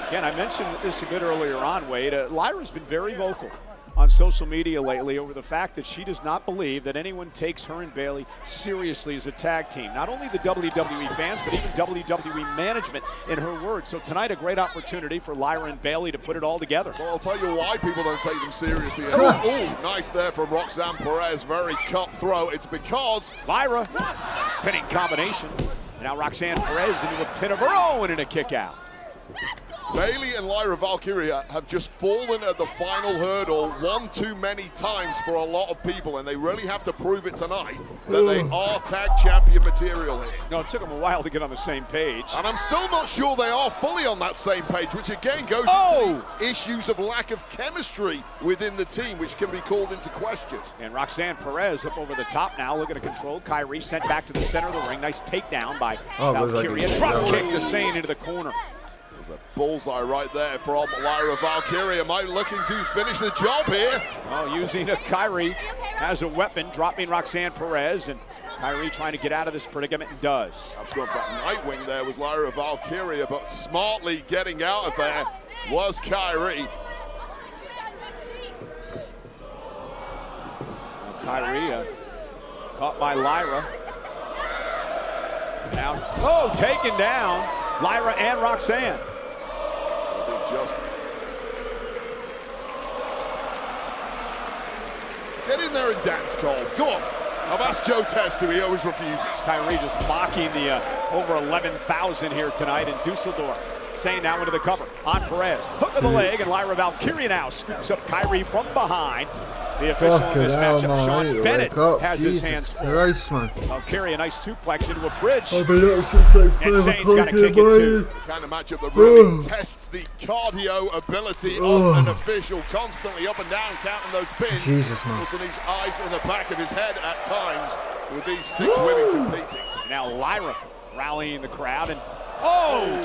Again, I mentioned this a bit earlier on, Wade. Lyra's been very vocal on social media lately over the fact that she does not believe that anyone takes her and Bayley seriously as a tag team. Not only the WWE fans, but even WWE management, in her words. So tonight, a great opportunity for Lyra and Bayley to put it all together. Well, I'll tell you why people don't take them seriously. Oh, nice there from Roxanne Perez, very cutthroat. It's because Lyra, pinning combination. Now Roxanne Perez into a pin of her own and a kick out. Bayley and Lyra Valkyria have just fallen at the final hurdle one too many times for a lot of people, and they really have to prove it tonight that they are tag champion material here. No, it took them a while to get on the same page. And I'm still not sure they are fully on that same page, which again goes into issues of lack of chemistry within the team, which can be called into question. And Roxanne Perez up over the top now, looking to control. Kyrie sent back to the center of the ring. Nice takedown by Valkyria. Drop kick to Sane into the corner. There's a bullseye right there from Lyra Valkyria. Might looking to finish the job here. Oh, using a Kyrie as a weapon, dropping Roxanne Perez, and Kyrie trying to get out of this predicament, and does. I've got that Nightwing there was Lyra Valkyria, but smartly getting out of there was Kyrie. Kyrie caught by Lyra. Now, taken down, Lyra and Roxanne. Just get in there and dance, Cole. Go on. I've asked Joe Testa, he always refuses. Kyrie just mocking the over 11,000 here tonight in Dusseldorf. Roxanne now into the cover on Perez. Hook of the leg, and Lyra Valkyria now scoops up Kyrie from behind. The official in this matchup, Sean Bennett, has his hands full. Valkyria, a nice suplex into a bridge. And Zane's got to kick it too. The kind of matchup that really tests the cardio ability of an official, constantly up and down, counting those pins. Jesus, man. Putting his eyes in the back of his head at times with these 6 women competing. Now Lyra rallying the crowd, and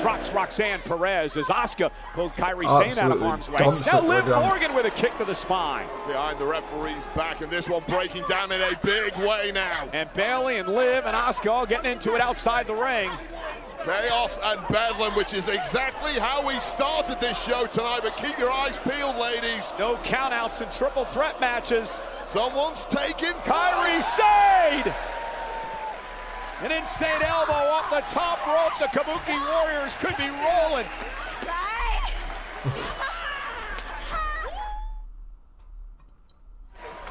drops Roxanne Perez as Asuka pulled Kairi Sane out of harm's way. Now Liv Morgan with a kick to the spine. Behind the referee's back, and this one breaking down in a big way now. And Bayley and Liv and Asuka all getting into it outside the ring. Chaos and bedlam, which is exactly how we started this show tonight, but keep your eyes peeled, ladies. No countouts and triple threat matches. Someone's taking Kairi Sane! An insane elbow off the top rope. The Kabuki Warriors could be rolling.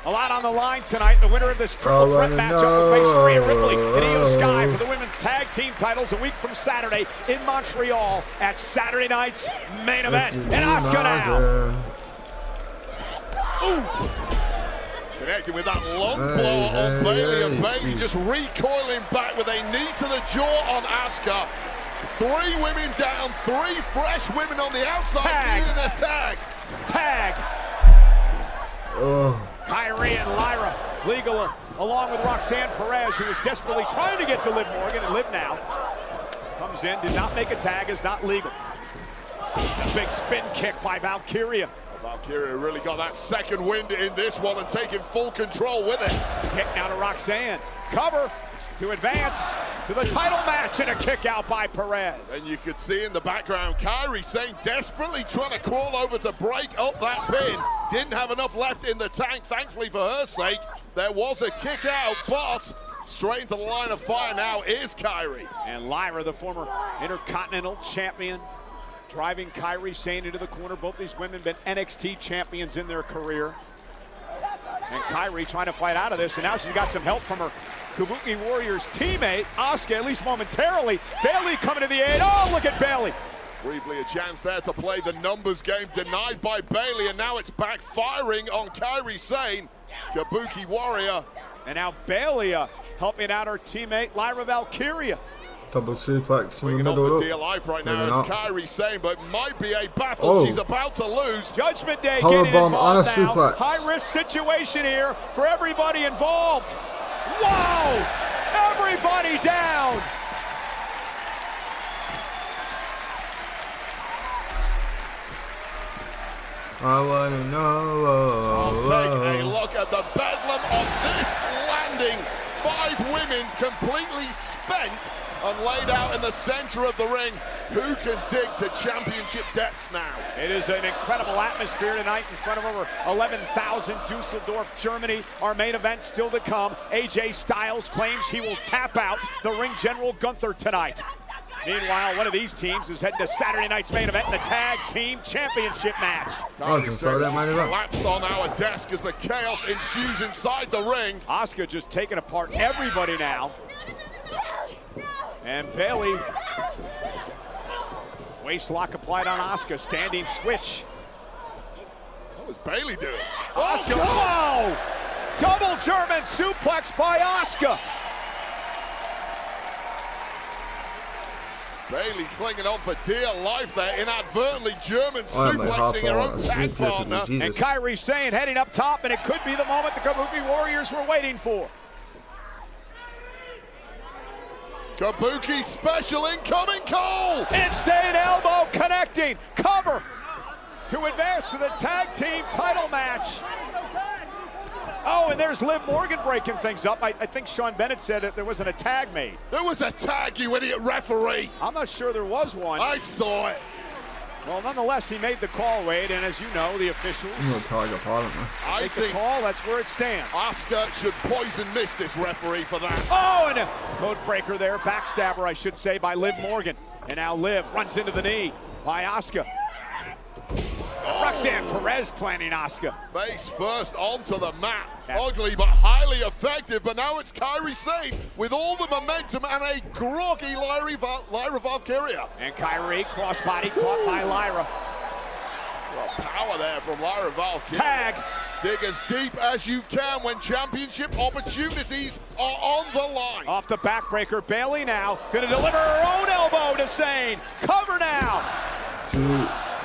A lot on the line tonight. The winner of this triple threat matchup will face Rhea Ripley and Io Sky for the women's tag team titles a week from Saturday in Montreal at Saturday night's main event. And Asuka now. Ooh. Connecting with that long blow on Bayley, and Bayley just recoiling back with a knee to the jaw on Asuka. 3 women down, 3 fresh women on the outside. Needing a tag. Tag. Kyrie and Lyra, legal along with Roxanne Perez, who is desperately trying to get to Liv Morgan, and Liv now comes in, did not make a tag, is not legal. A big spin kick by Valkyria. Valkyria really got that second wind in this one and taking full control with it. Kick now to Roxanne. Cover to advance to the title match, and a kick out by Perez. And you could see in the background Kairi Sane desperately trying to crawl over to break up that pin. Didn't have enough left in the tank. Thankfully for her sake, there was a kick out, but straight into the line of fire now is Kairi. And Lyra, the former Intercontinental Champion, driving Kairi Sane into the corner. Both these women been NXT champions in their career. And Kairi trying to fight out of this, and now she's got some help from her Kabuki Warriors teammate, Asuka, at least momentarily. Bayley coming to the aid. Oh, look at Bayley. Briefly a chance there to play the numbers game, denied by Bayley, and now it's backfiring on Kairi Sane, Kabuki Warrior. And now Bayley helping out her teammate, Lyra Valkyria. Double suplex from the middle. middle. Deal life right now is Kairi Sane, but might be a battle she's about to lose. Judgment Day Power getting bomb involved on a now. suplex. High risk situation here for everybody involved. Wow! Everybody down! I wanna know. I'll take a look at the bedlam of this landing. 5 women completely spent and laid out in the center of the ring. Who can dig to championship depths now? It is an incredible atmosphere tonight in front of over 11,000 Dusseldorf, Germany. Our main event still to come. AJ Styles claims he will tap out the ring general Gunther tonight. Meanwhile, one of these teams is heading to Saturday night's main event in the Tag Team Championship match. Collapsed on our desk as the chaos ensues inside the ring. Asuka just taking apart everybody now. And Bayley, waist lock applied on Asuka, standing switch. What was Bayley doing? Asuka, whoa! Double German suplex by Asuka. Bayley clinging on for dear life there, inadvertently German suplexing her own tag partner. And Kairi Sane heading up top, and it could be the moment the Kabuki Warriors were waiting for. Kabuki special incoming call! Insane elbow connecting, cover to advance to the tag team title match. Oh, and there's Liv Morgan breaking things up. I think Sean Bennett said that there wasn't a tag made. There was a tag, you idiot referee. I'm not sure there was one. I saw it. Well, nonetheless, he made the call, Wade, and as you know, the officials I think the call, that's where it stands. Asuka should poison miss this referee for that. Oh, and a code breaker there, backstabber, I should say, by Liv Morgan. And now Liv runs into the knee by Asuka. Roxanne Perez planning Asuka. Face first onto the mat. Ugly but highly effective, but now it's Kairi Sane with all the momentum and a groggy Lyra Valkyria. And Kairi, crossbody caught by Lyra. Well, power there from Lyra Valkyria. Tag. Dig as deep as you can when championship opportunities are on the line. Off the backbreaker, Bailey now gonna deliver her own elbow to Sane. Cover now.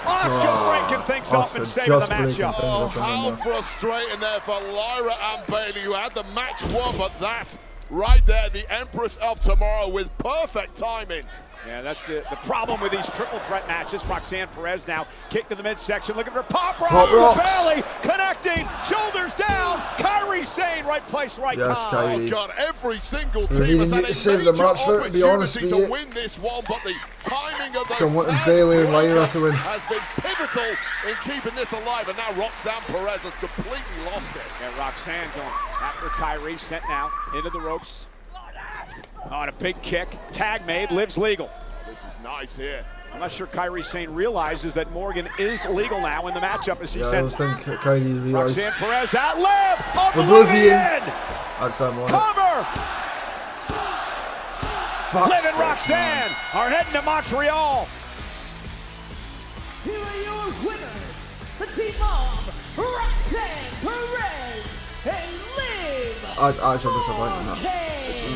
Asuka breaking things up and saving the matchup. Oh, how frustrating there for Lyra and Bailey, who had the match won, but that right there, the Empress of Tomorrow with perfect timing. Yeah, that's the problem with these triple threat matches. Roxanne Perez now kicked to the midsection, looking for pop rocks. Bailey connecting, shoulders down. Kairi Sane, right place, right time. Oh God, every single team has had a save the match for it, to be honest with you. to win this one, but the timing of those So I'm wanting Bailey and Lyra to win. has been pivotal in keeping this alive, and now Roxanne Perez has completely lost it. And Roxanne going after Kairi, sent now into the ropes. On a big kick, tag made, lives legal. This is nice here. I'm not sure Kairi Sane realizes that Morgan is legal now in the matchup as she sends I don't think Kairi realized. Roxanne Perez out, live, Oblivion. Oblivion. That's that one. Cover. Liv and Fuck. Roxanne are heading to Montreal. Here are your winners, the team of Roxanne Perez and Liv. I'm disappointed in that.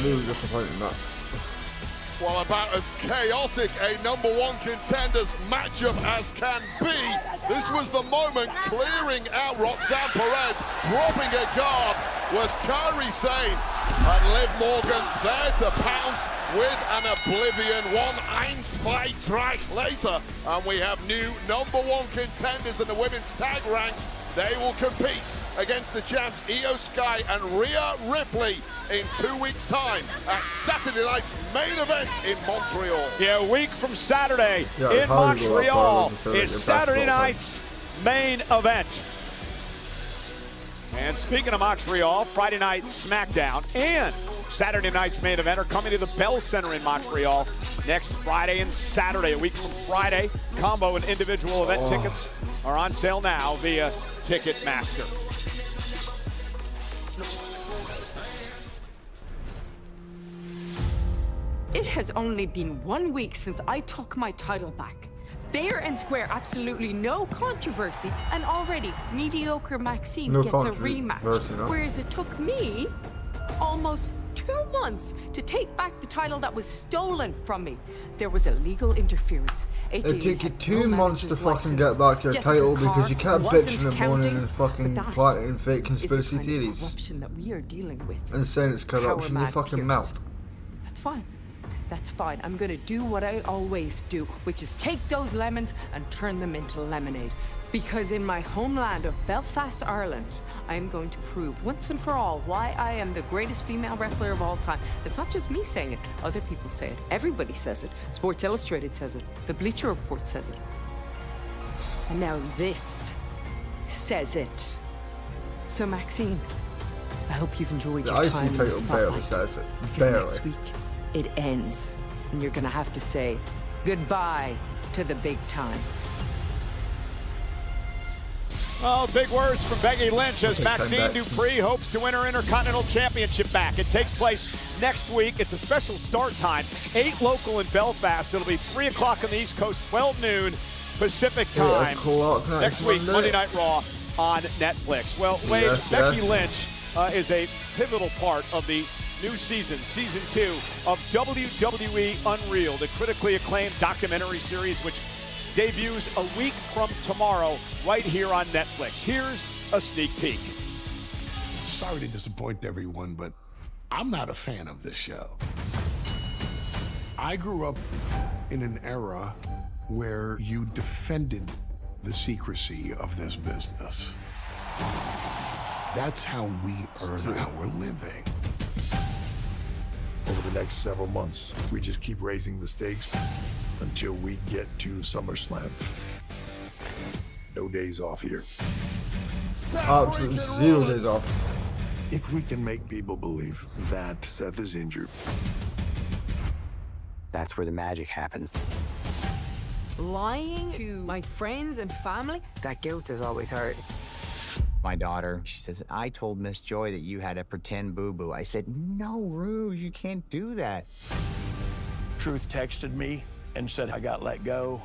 Really disappointed in that. Well, about as chaotic a #1 contenders matchup as can be. This was the moment clearing out Roxanne Perez, dropping her guard, was Kairi Sane. And Liv Morgan there to pounce with an Oblivion. 1-1-2 later. And we have new #1 contenders in the women's tag ranks. They will compete against the champs Io Sky and Rhea Ripley in 2 weeks' time at Saturday night's main event in Montreal. Yeah, a week from Saturday in Montreal is Saturday night's main event. And speaking of Montreal, Friday night SmackDown and Saturday night's main event are coming to the Bell Center in Montreal next Friday and Saturday. A week from Friday, combo and individual event tickets are on sale now via Ticketmaster. It has only been 1 week since I took my title back. Fair and square, absolutely no controversy, and already mediocre Maxine gets a rematch. Whereas it took me almost 2 months to take back the title that was stolen from me. There was illegal interference. It took you 2 months to fucking get back your title because you kept bitching and moaning and fucking plotting fake conspiracy theories. Corruption that we are dealing with. And saying it's corruption, you fucking melt. That's fine. That's fine. I'm gonna do what I always do, which is take those lemons and turn them into lemonade. Because in my homeland of Belfast, Ireland, I am going to prove once and for all why I am the greatest female wrestler of all time. It's not just me saying it. Other people say it. Everybody says it. Sports Illustrated says it. The Bleacher Report says it. And now this says it. So Maxine, I hope you've enjoyed your time in the spotlight. Barely says it. Because next week, it ends, and you're gonna have to say goodbye to the big time. Oh, big words from Becky Lynch as Maxine Dupree hopes to win her Intercontinental Championship back. It takes place next week. It's a special start time, 8 local in Belfast. It'll be 3 o'clock on the East Coast, 12 noon Pacific time. Next week, Monday Night Raw on Netflix. Well, Wade, Becky Lynch is a pivotal part of the new season, season 2 of WWE Unreal, the critically acclaimed documentary series which debuts a week from tomorrow right here on Netflix. Here's a sneak peek. Sorry to disappoint everyone, but I'm not a fan of this show. I grew up in an era where you defended the secrecy of this business. That's how we earn our living. Over the next several months, we just keep raising the stakes until we get to SummerSlam. No days off here. Absolutely 0 days off. If we can make people believe that Seth is injured, that's where the magic happens. lying to my friends and family. That guilt is always hard. My daughter, she says, I told Miss Joy that you had a pretend boo-boo. I said, no, Rouge, you can't do that. Truth texted me and said I got let go.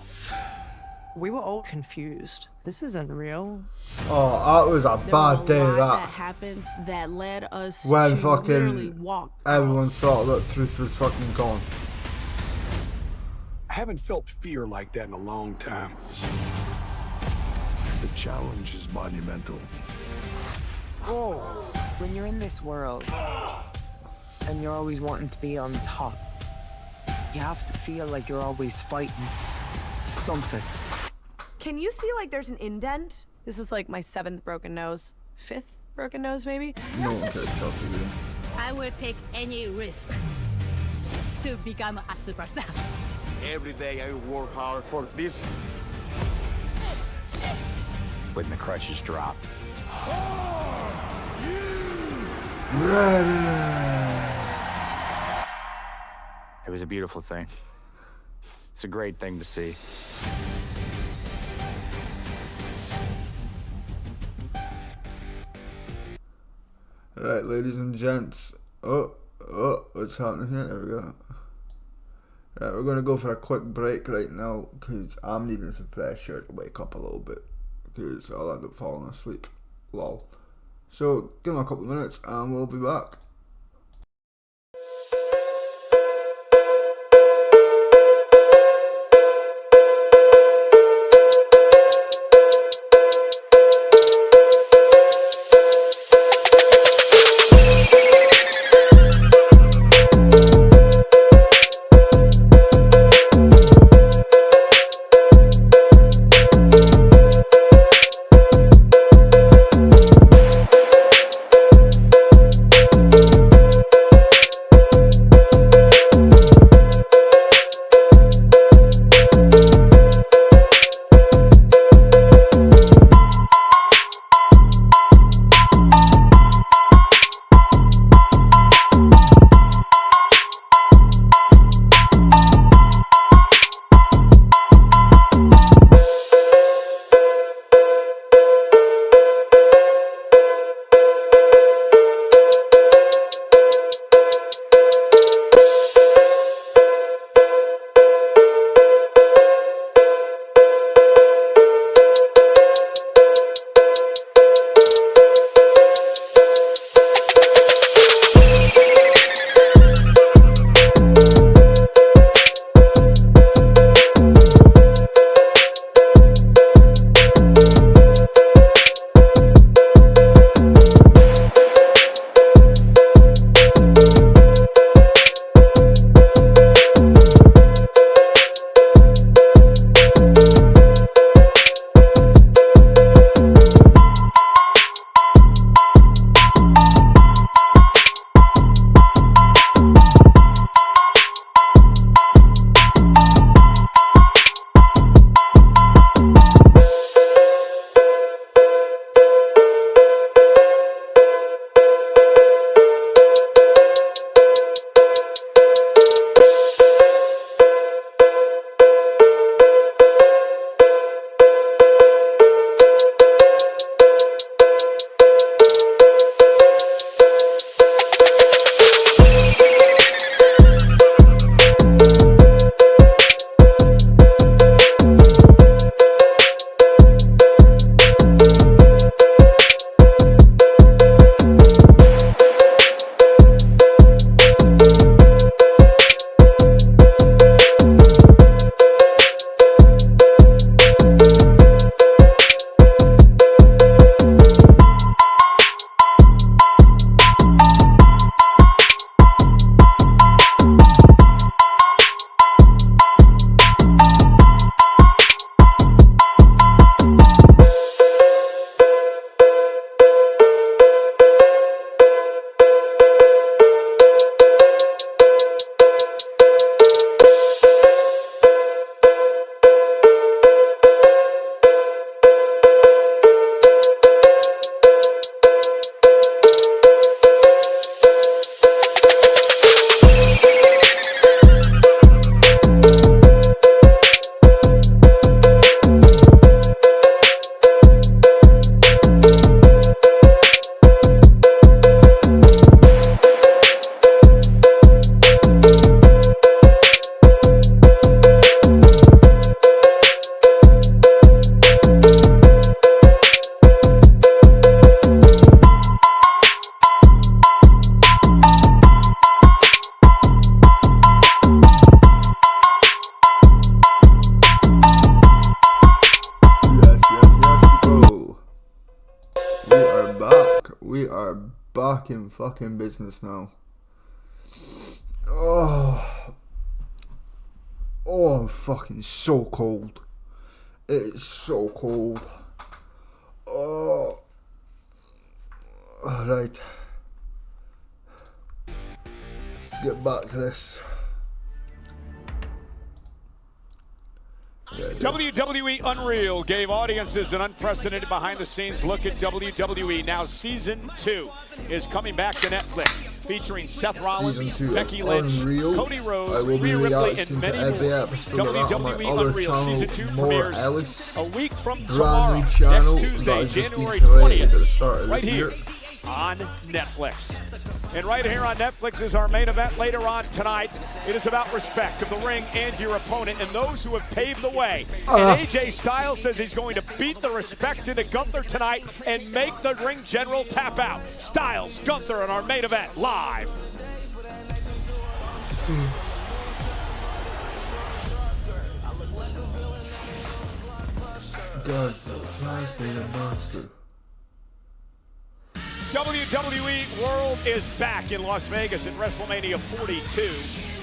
We were all confused. This isn't real. Oh, that was a bad day, that happened that led us when to fucking literally walk everyone thought that truth was fucking gone. I haven't felt fear like that in a long time. The challenge is monumental. Oh. When you're in this world and you're always wanting to be on top, you have to feel like you're always fighting something. Can you see like there's an indent? This is like my 7th broken nose. 5th broken nose, maybe? No one cares, Chelsea. I will take any risk to become a superstar. Every day I work hard for this. When the crutches drop. It was a beautiful thing. It's a great thing to see. Right, ladies and gents. Oh, what's happening here? There we go. Right, we're gonna go for a quick break right now because I'm needing some fresh air to wake up a little bit because I'll end up falling asleep. Lol. So give me a couple of minutes and we'll be back. fucking business now. Oh, I'm fucking so cold. It's so cold. Oh, alright. Let's get back to this. WWE Unreal gave audiences an unprecedented behind-the-scenes look at WWE. Now Season 2 is coming back to Netflix, featuring Seth Rollins, Becky Lynch, Unreal. Cody Rhodes, I will be Rhea Ripley, reacting and many to every more. episode of that on my WWE other Unreal channel, Season 2 More premieres Ellis. a week from Brand tomorrow, new channel next Tuesday, that has just been January created at the 20th, start of right this here year. on Netflix. And right here on Netflix is our main event later on tonight. It is about respect of the ring and your opponent and those who have paved the way. And AJ Styles says he's going to beat the respect into Gunther tonight and make the ring general tap out. Styles, Gunther on our main event live. God, Christ, the monster. WWE World is back in Las Vegas at WrestleMania 42.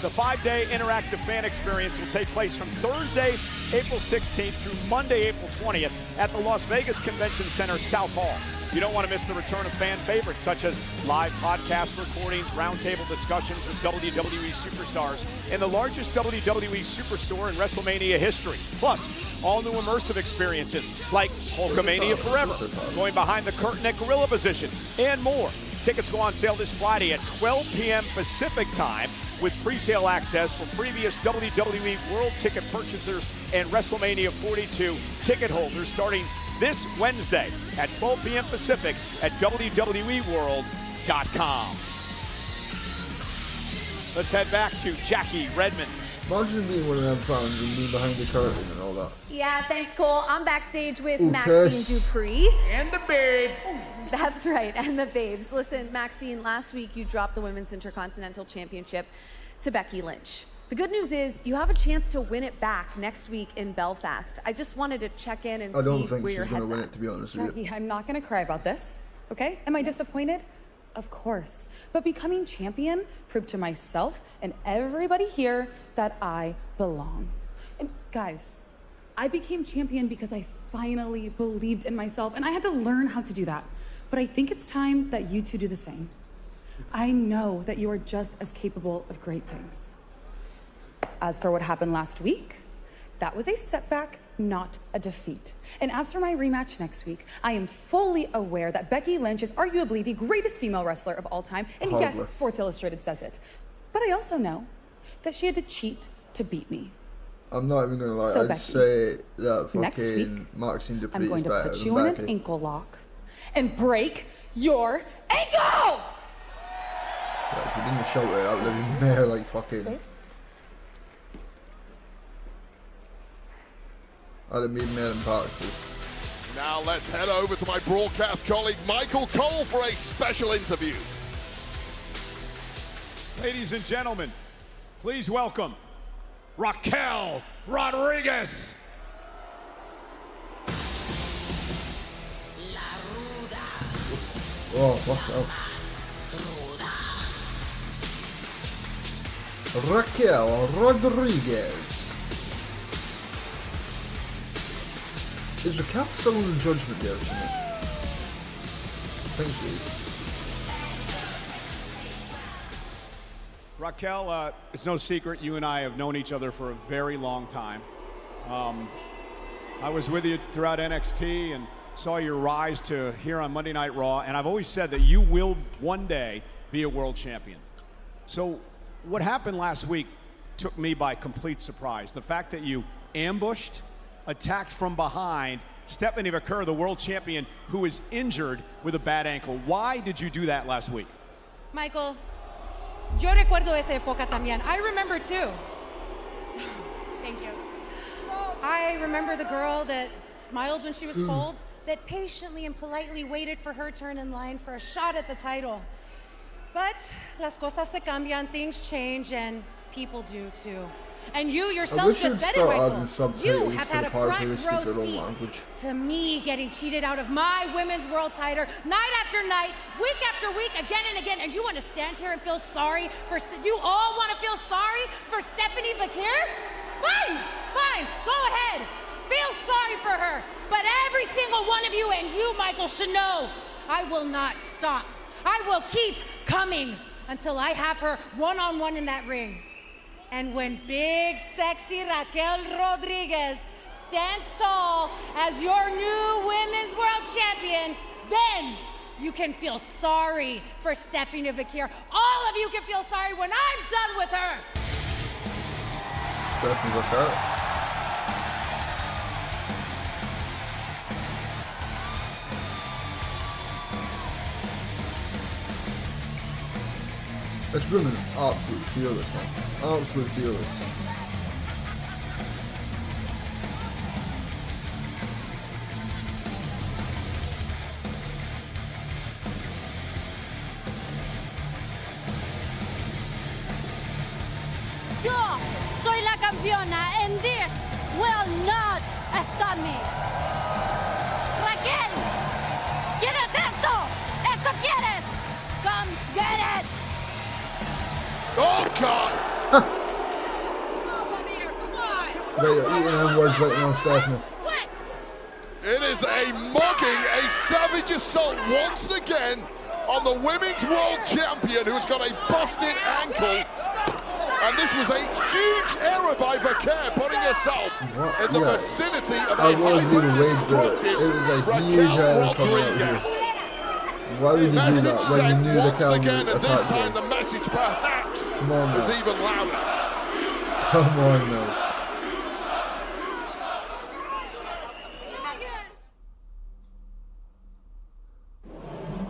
The 5-day interactive fan experience will take place from Thursday, April 16th through Monday, April 20th at the Las Vegas Convention Center South Hall. You don't want to miss the return of fan favorites such as live podcast recordings, roundtable discussions with WWE superstars, and the largest WWE superstore in WrestleMania history. Plus, all new immersive experiences like Hulkamania Forever, going behind the curtain at gorilla position, and more. Tickets go on sale this Friday at 12 p.m. Pacific time with pre-sale access for previous WWE World Ticket purchasers and WrestleMania 42 ticket holders starting this Wednesday at 12 p.m. Pacific at WWEWorld.com. Let's head back to Jackie Redmond. Imagine being one of them fans and being behind the curtain and all that. Yeah, thanks, Cole. I'm backstage with Ooh, Maxine Tess. Dupree. And the babes. That's right, and the babes. Listen, Maxine, last week you dropped the Women's Intercontinental Championship to Becky Lynch. The good news is you have a chance to win it back next week in Belfast. I just wanted to check in and I don't see think where she's your going head's to win at. it, to be honest with you. Jackie, I'm not going to cry about this, okay? Am I disappointed? Of course. But becoming champion proved to myself and everybody here that I belong. And guys, I became champion because I finally believed in myself, and I had to learn how to do that. But I think it's time that you two do the same. I know that you are just as capable of great things. As for what happened last week, that was a setback, not a defeat. And as for my rematch next week, I am fully aware that Becky Lynch is arguably the greatest female wrestler of all time. And Hardly. yes, Sports Illustrated says it. But I also know that she had to cheat to beat me. I'm not even going to lie. So, I'd Becky, say that next week, fucking Maxine Dupree I'm going is to better put than you in Becky. an ankle lock and break your ankle! Like, if you didn't shout it, I would have been there like fucking... I'd have been there in practice. Now let's head over to my broadcast colleague Michael Cole for a special interview. Ladies and gentlemen, please welcome Raquel Rodriguez. Oh, fuck up. Raquel Rodriguez. Is Raquel still on the Judgment Day or something? I think she is. Raquel, it's no secret you and I have known each other for a very long time. I was with you throughout NXT and saw your rise to here on Monday Night Raw, and I've always said that you will one day be a world champion. So what happened last week took me by complete surprise. The fact that you ambushed, attacked from behind Stephanie McCurr, the world champion who is injured with a bad ankle. Why did you do that last week? Michael, yo recuerdo esa época también. I remember too. Thank you. I remember the girl that smiled when she was told, that patiently and politely waited for her turn in line for a shot at the title. But las cosas se cambian, things change, and people do too. And you I yourself wish just you'd said it, start Michael. adding You subtitles have to had the a parts front where they speak row their own seat language. to me getting cheated out of my women's world title night after night, week after week, again and again. And you want to stand here and feel sorry for, you all want to feel sorry for Stephanie Bakir? Fine, fine, go ahead. Feel sorry for her. But every single one of you, and you, Michael, should know, I will not stop. I will keep coming until I have her one-on-one in that ring. And when big, sexy Raquel Rodriguez stands tall as your new Women's World Champion, then you can feel sorry for Stephanie Bakir. All of you can feel sorry when I'm done with her. Stephanie Bakir. This woman is absolutely fearless, man. Absolutely fearless. Yo soy la campeona, and this will not stop me. Raquel, ¿quieres esto? ¿Esto quieres? Come get it. Oh, God! Right, you're eating them words right now, Stephanie. It is a mugging, a savage assault once again on the Women's World Champion who's got a busted ankle. And this was a huge error by Bakir, putting herself in the vicinity of a hyper-destructive Raquel Rodriguez. Why would you do that when you knew the once again, Calgary and this attack time was? the message perhaps Come on, was man. even louder. Come on now.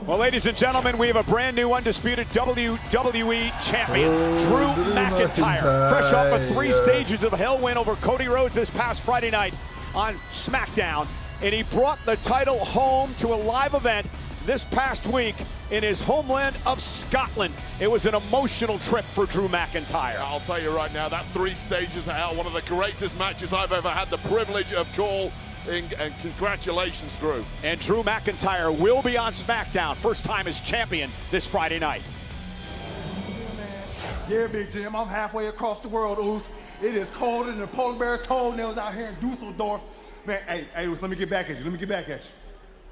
Well, ladies and gentlemen, we have a brand new undisputed WWE champion, Drew McIntyre. Fresh off of 3 stages of hell win over Cody Rhodes this past Friday night on SmackDown. And he brought the title home to a live event this past week in his homeland of Scotland. It was an emotional trip for Drew McIntyre. I'll tell you right now, that 3 stages of hell, one of the greatest matches I've ever had the privilege of calling. And congratulations, Drew. And Drew McIntyre will be on SmackDown, first time as champion this Friday night. Yeah, Big Jim, I'm halfway across the world, Oos. It is colder than the polar bear toenails out here in Dusseldorf. Man, hey, Oos, let me get back at you. Let me get back at you.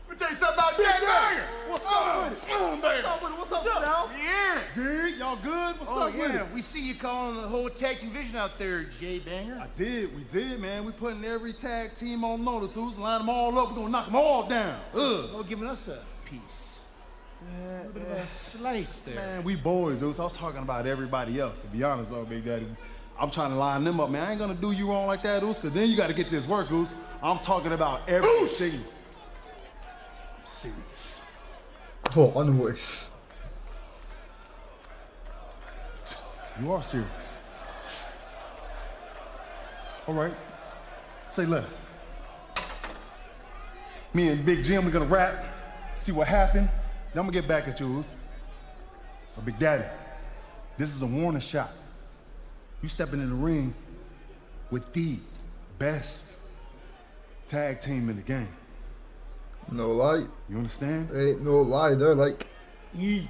Let me tell you something about Big Banger. What's up with it? What's up with it? What's up, Sal? Yeah. Good? Y'all good? What's up with it? We see you calling the whole tag team division out there, Jay Banger. I did. We did, man. We putting every tag team on notice. Who's line them all up? We're going to knock them all down. Oh, giving us a piece. A bit of a slice there. Man, we boys, Oos. I was talking about everybody else, to be honest, though, Big Daddy. I'm trying to line them up, man. I ain't going to do you wrong like that, Oos, because then you got to get this work, Oos. I'm talking about everything. Serious. Oh, on the voice. You are serious. All right. Say less. Me and Big Jim, we're gonna rap, see what happened. Then I'm gonna get back at you, Oos. But Big Daddy, this is a warning shot. You stepping in the ring with the best tag team in the game. No lie. You understand? Ain't no lie. They're like, eat.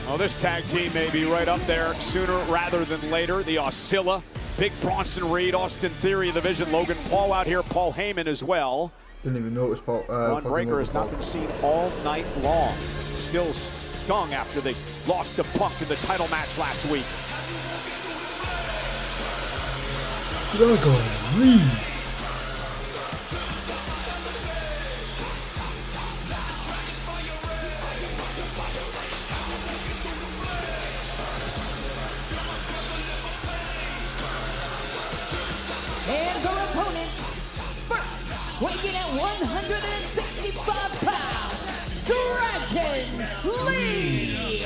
Well, this tag team may be right up there sooner rather than later. The Oscilla, Big Bronson Reed, Austin Theory, the Vision, Logan Paul out here, Paul Heyman as well. didn't even notice Paul. Ron Breaker has not been seen all night long. Still stung after they lost to Punk in the title match last week. Dragon Reed. And her opponents, first, weighing in at 165 pounds, Dragon Lee.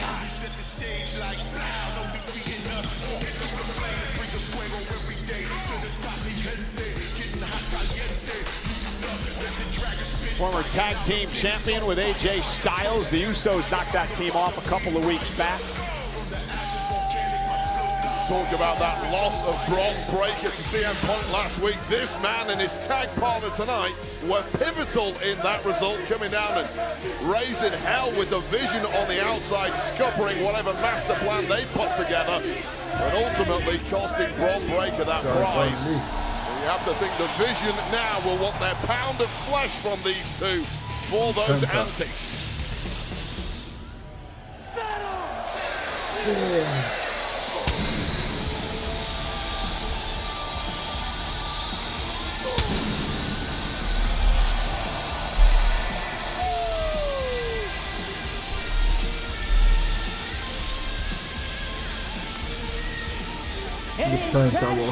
Former tag team champion with AJ Styles. The Usos knocked that team off a couple of weeks back. Talk about that loss of Bron Breakker to CM Punk last week. This man and his tag partner tonight were pivotal in that result, coming down and raising hell with the Vision on the outside, scuppering whatever master plan they put together, and ultimately costing Bron Breakker that prize. And you have to think the Vision now will want their pound of flesh from these two for those antics.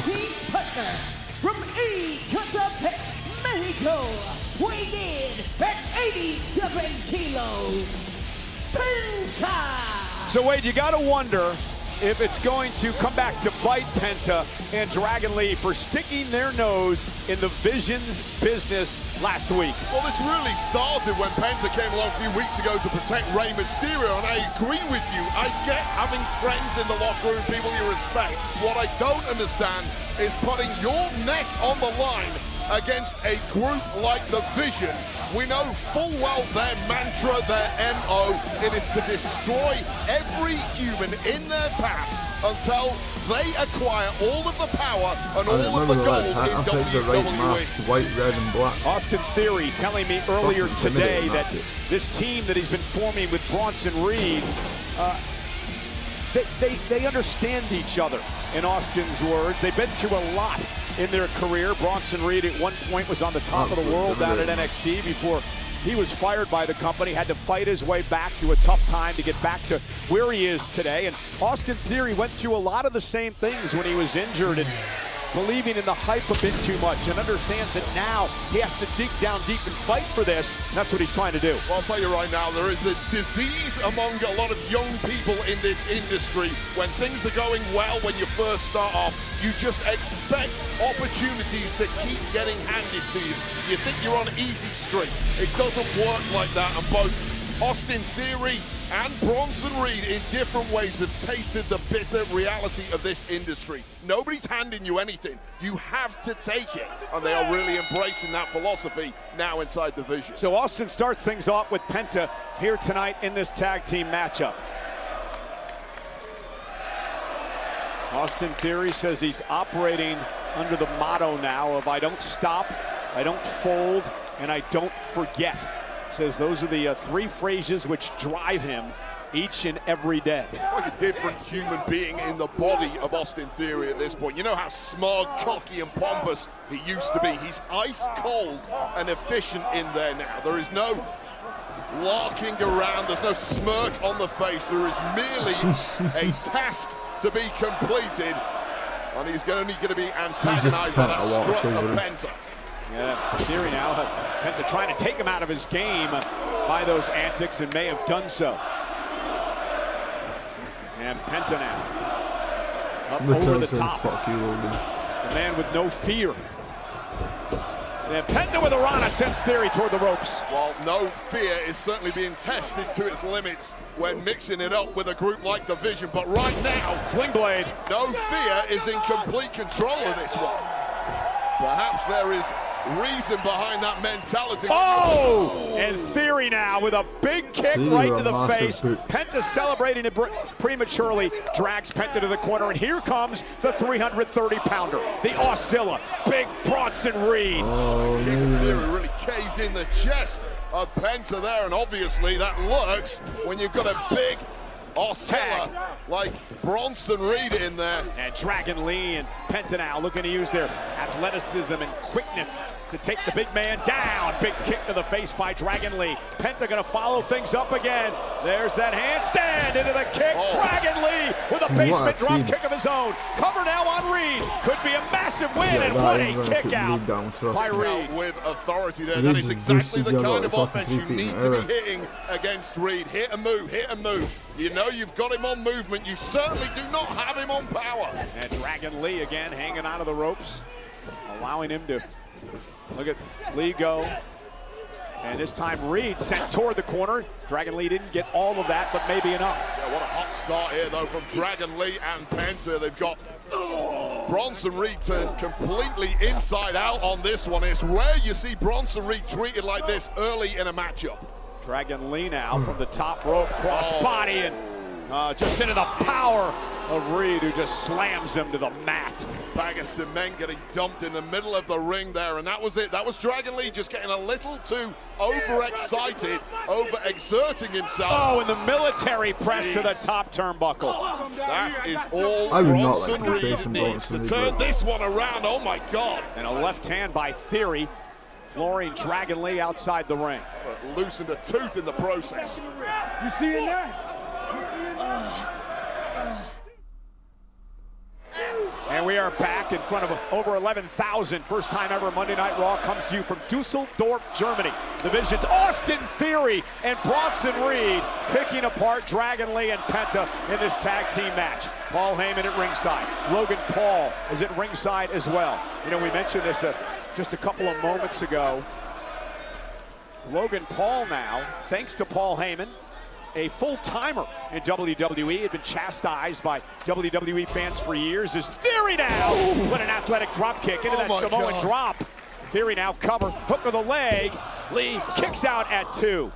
Team partner from Ecatepec, Mexico, weighing in at 87 kilos, Penta. So Wade, you gotta wonder if it's going to come back to bite Penta and Dragon Lee for sticking their nose in the Vision's business last week. Well, this really started when Penta came along a few weeks ago to protect Rey Mysterio, and I agree with you. I get having friends in the locker room, people you respect. What I don't understand is putting your neck on the line against a group like the Vision. We know full well their mantra, their MO, it is to destroy every human in their path until they acquire all of the power and all of the gold in WWE. White, red, and black. Austin Theory telling me earlier today that this team that he's been forming with Bronson Reed, they understand each other, in Austin's words. They've been through a lot in their career. Bronson Reed at one point was on the top of the world down at NXT before he was fired by the company, had to fight his way back through a tough time to get back to where he is today. And Austin Theory went through a lot of the same things when he was injured and believing in the hype a bit too much, and understands that now he has to dig down deep and fight for this. That's what he's trying to do. Well, I'll tell you right now, there is a disease among a lot of young people in this industry. When things are going well, when you first start off, you just expect opportunities to keep getting handed to you. You think you're on easy street. It doesn't work like that, and both Austin Theory and Bronson Reed in different ways have tasted the bitter reality of this industry. Nobody's handing you anything. You have to take it. And they are really embracing that philosophy now inside the Vision. So Austin starts things off with Penta here tonight in this tag team matchup. Austin Theory says he's operating under the motto now of I don't stop, I don't fold, and I don't forget. Says those are the three phrases which drive him each and every day. Like a different human being in the body of Austin Theory at this point. You know how smug, cocky, and pompous he used to be. He's ice cold and efficient in there now. There is no larking around. There's no smirk on the face. There is merely a task to be completed. And he's only going to be antagonized by that strut of Penta. Yeah, Theory now, Penta trying to take him out of his game by those antics, and may have done so. And Penta now up over the top. Fuck you, Logan. The man with no fear. And Penta with a Rana sends Theory toward the ropes. Well, no fear is certainly being tested to its limits when mixing it up with a group like the Vision. But right now, Sling Blade. No fear is in complete control of this one. Perhaps there is reason behind that mentality. Oh! And Theory now with a big kick right to the face. Penta celebrating it prematurely, drags Penta to the corner, and here comes the 330-pounder, the Oscilla, Big Bronson Reed. Oh, Theory really caved in the chest of Penta there, and obviously that works when you've got a big Oscilla like Bronson Reed in there. And Dragon Lee and Penta now looking to use their athleticism and quickness to take the big man down. Big kick to the face by Dragon Lee. Penta gonna follow things up again. There's that handstand into the kick. Dragon Lee with a basement drop kick of his own. Cover now on Reed. Could be a massive win, and what a kick out by Reed. With authority there. That is exactly the kind of offense you need to be hitting against Reed. Hit and move, hit and move. You know you've got him on movement. You certainly do not have him on power. And Dragon Lee again hanging out of the ropes, allowing him to look at Lee go. And this time Reed sent toward the corner. Dragon Lee didn't get all of that, but maybe enough. Yeah, what a hot start here, though, from Dragon Lee and Penta. They've got Bronson Reed turned completely inside out on this one. It's rare you see Bronson Reed treated like this early in a matchup. Dragon Lee now from the top rope, cross body, and just into the power of Reed, who just slams him to the mat. Bag of cement getting dumped in the middle of the ring there, and that was it. That was Dragon Lee just getting a little too overexcited, overexerting himself. Oh, and the military press to the top turnbuckle. That is all I would not Bronson like to Reed face some needs to Bronson turn Reed. this one around. Oh my God. And a left hand by Theory, flooring Dragon Lee outside the ring. But loosened a tooth in the process. You see in there? And we are back in front of over 11,000. First time ever Monday Night Raw comes to you from Dusseldorf, Germany. The Vision's Austin Theory and Bronson Reed picking apart Dragon Lee and Penta in this tag team match. Paul Heyman at ringside. Logan Paul is at ringside as well. You know, we mentioned this just a couple of moments ago. Logan Paul now, thanks to Paul Heyman, a full-timer in WWE, had been chastised by WWE fans for years. Is Theory now? What an athletic drop kick into that Samoan drop. Theory now cover, hook of the leg. Lee kicks out at 2.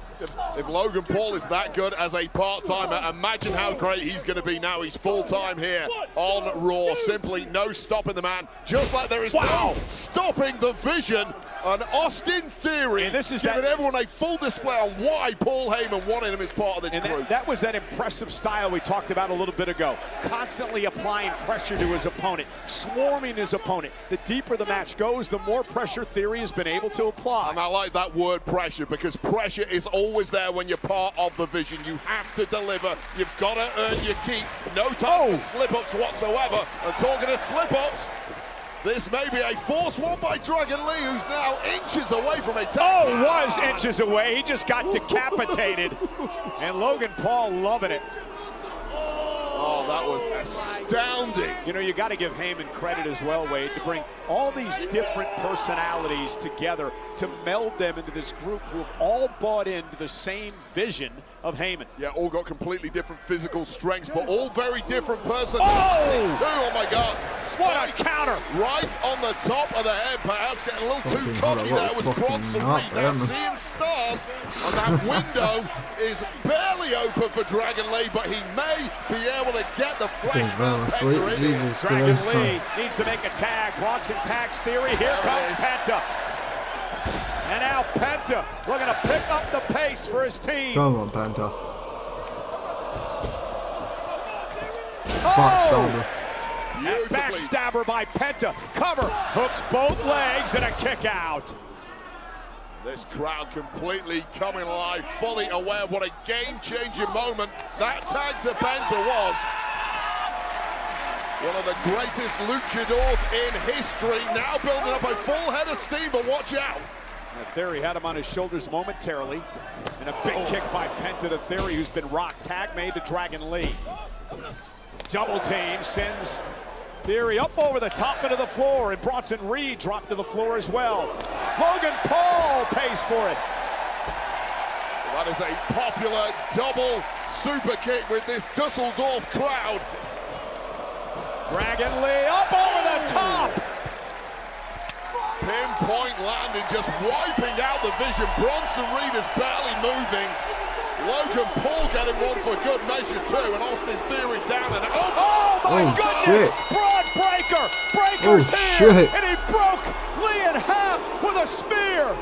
If Logan Paul is that good as a part-timer, imagine how great he's going to be now. He's full-time here on Raw. Simply no stopping the man, just like there is no stopping the Vision. And Austin Theory and this is giving everyone a full display on why Paul Heyman wanted him as part of this group. That was that impressive style we talked about a little bit ago. Constantly applying pressure to his opponent, swarming his opponent. The deeper the match goes, the more pressure Theory has been able to apply. And I like that word pressure, because pressure is always there when you're part of the Vision. You have to deliver. You've got to earn your keep. No time for slip-ups whatsoever. And talking of slip-ups, this may be a forced one by Dragon Lee, who's now inches away from a tag. Was inches away. He just got decapitated. And Logan Paul loving it. Oh, that was astounding. You know, you got to give Heyman credit as well, Wade, to bring all these different personalities together to meld them into this group who have all bought into the same vision of Heyman. Yeah, all got completely different physical strengths, but all very different personalities too. Oh my God. What a counter. Right on the top of the head, perhaps getting a little too cocky there with Bronson Reed. Now seeing stars, and that window is barely open for Dragon Lee, but he may be able to get the flesh Penta in here. Dragon Lee needs to make a tag. Bronson tags Theory. Here comes Penta. And now Penta looking to pick up the pace for his team. Come on, Penta. Backstabber. And backstabber by Penta. Cover. Hooks both legs and a kick out. This crowd completely coming alive, fully aware of what a game-changing moment that tag to Penta was. One of the greatest luchadors in history, now building up a full head of steam, but watch out. And Theory had him on his shoulders momentarily. And a big kick by Penta to Theory, who's been rocked. Tag made to Dragon Lee. Double team sends Theory up over the top into the floor, and Bronson Reed dropped to the floor as well. Logan Paul pays for it. That is a popular double super kick with this Dusseldorf crowd. Dragon Lee up over the top. Pinpoint landing, just wiping out the Vision. Bronson Reed is barely moving. Logan Paul getting one for good measure too, and Austin Theory down and oh my goodness! Shit. Broad breaker! Breaker's here, shit. and he broke Lee in half with a spear.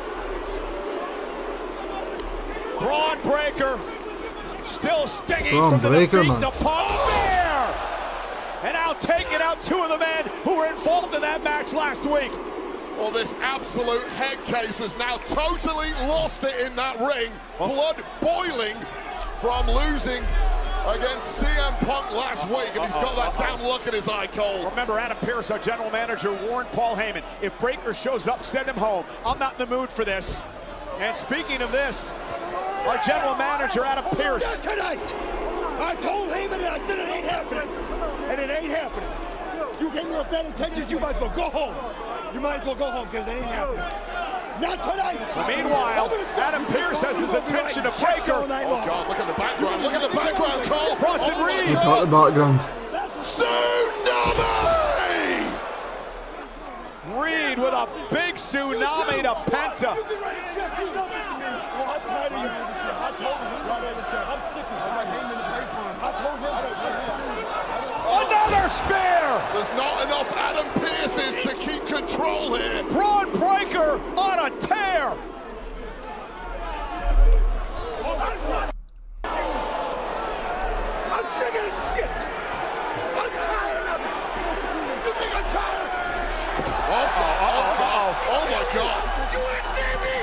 Broad breaker, still stinging from the defeat to Paul spear. And now taking out 2 of the men who were involved in that match last week. Well, this absolute head case has now totally lost it in that ring. Blood boiling from losing against CM Punk last week, and he's got that down look in his eye cold. Remember, Adam Pearce, our general manager, warned Paul Heyman, if Breaker shows up, send him home. I'm not in the mood for this. And speaking of this, our general manager, Adam Pearce. Not tonight! I told Heyman and I said it ain't happening. And it ain't happening. You came here with bad intentions, you might as well go home. You might as well go home because it ain't happening. Not tonight. So meanwhile, Adam Pearce has his attention to Breaker. Oh God, look at the background. Look at the background, Cole. Bronson Reed. Look at the background. Tsunami! Reed with a big tsunami to Penta. Another spear! There's not enough Adam Pearces to keep control here. Braun Breaker on a tear! I'm sick of this shit! I'm tired of it! You think I'm tired? Oh my God! You understand me?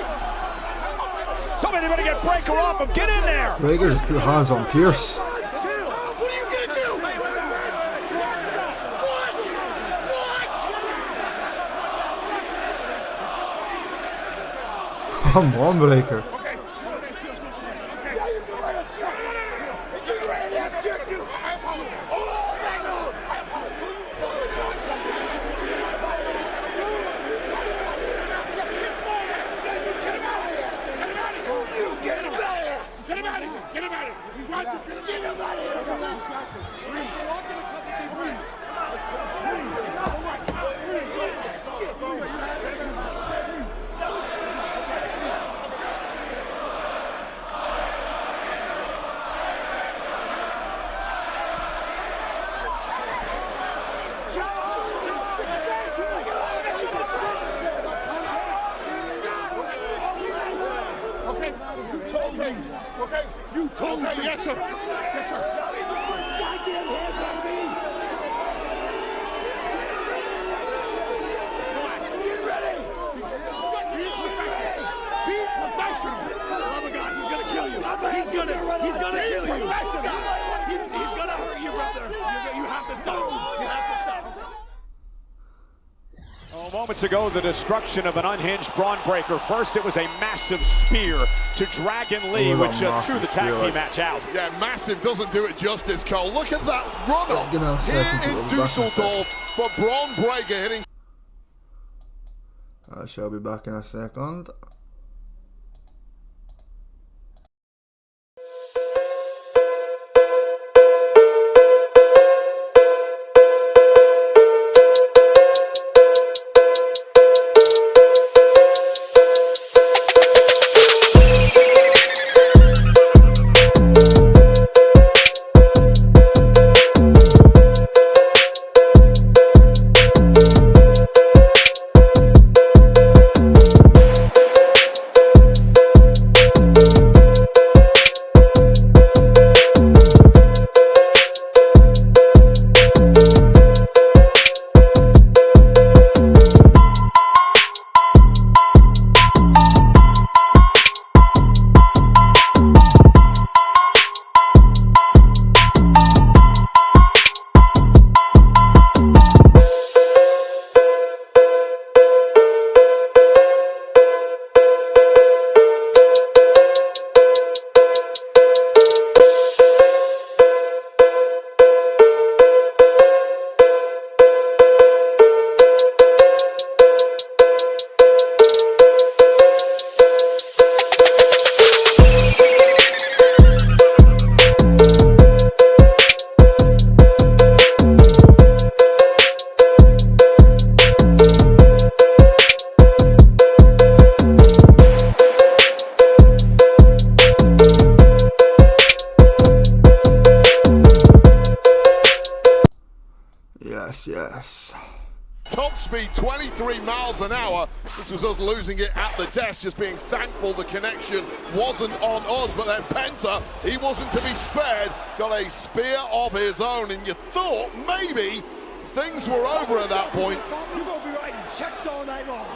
Somebody better get Breaker off him. Get in there! Breaker just put hands on Pierce. What are you gonna do? Come on, Breaker. Okay, you told me. Yes, sir. Yes, sir. Get ready! Be professional! Oh my God, he's gonna kill you. He's gonna kill you. He's gonna hurt you, brother. You have to stop. You have to stop. Oh, moments ago, the destruction of an unhinged Braun Breaker. First, it was a massive spear to Dragon Lee, which threw the tag team match out. Yeah, massive doesn't do it justice, Cole. Look at that run-up here in Dusseldorf for Braun Breaker hitting. I shall be back in a second. Yes. Top speed, 23 miles an hour. This was us losing it at the desk, just being thankful the connection wasn't on us. But then Penta, he wasn't to be spared, got a spear of his own. And you thought maybe things were over at that point. You're going to be writing checks all night long.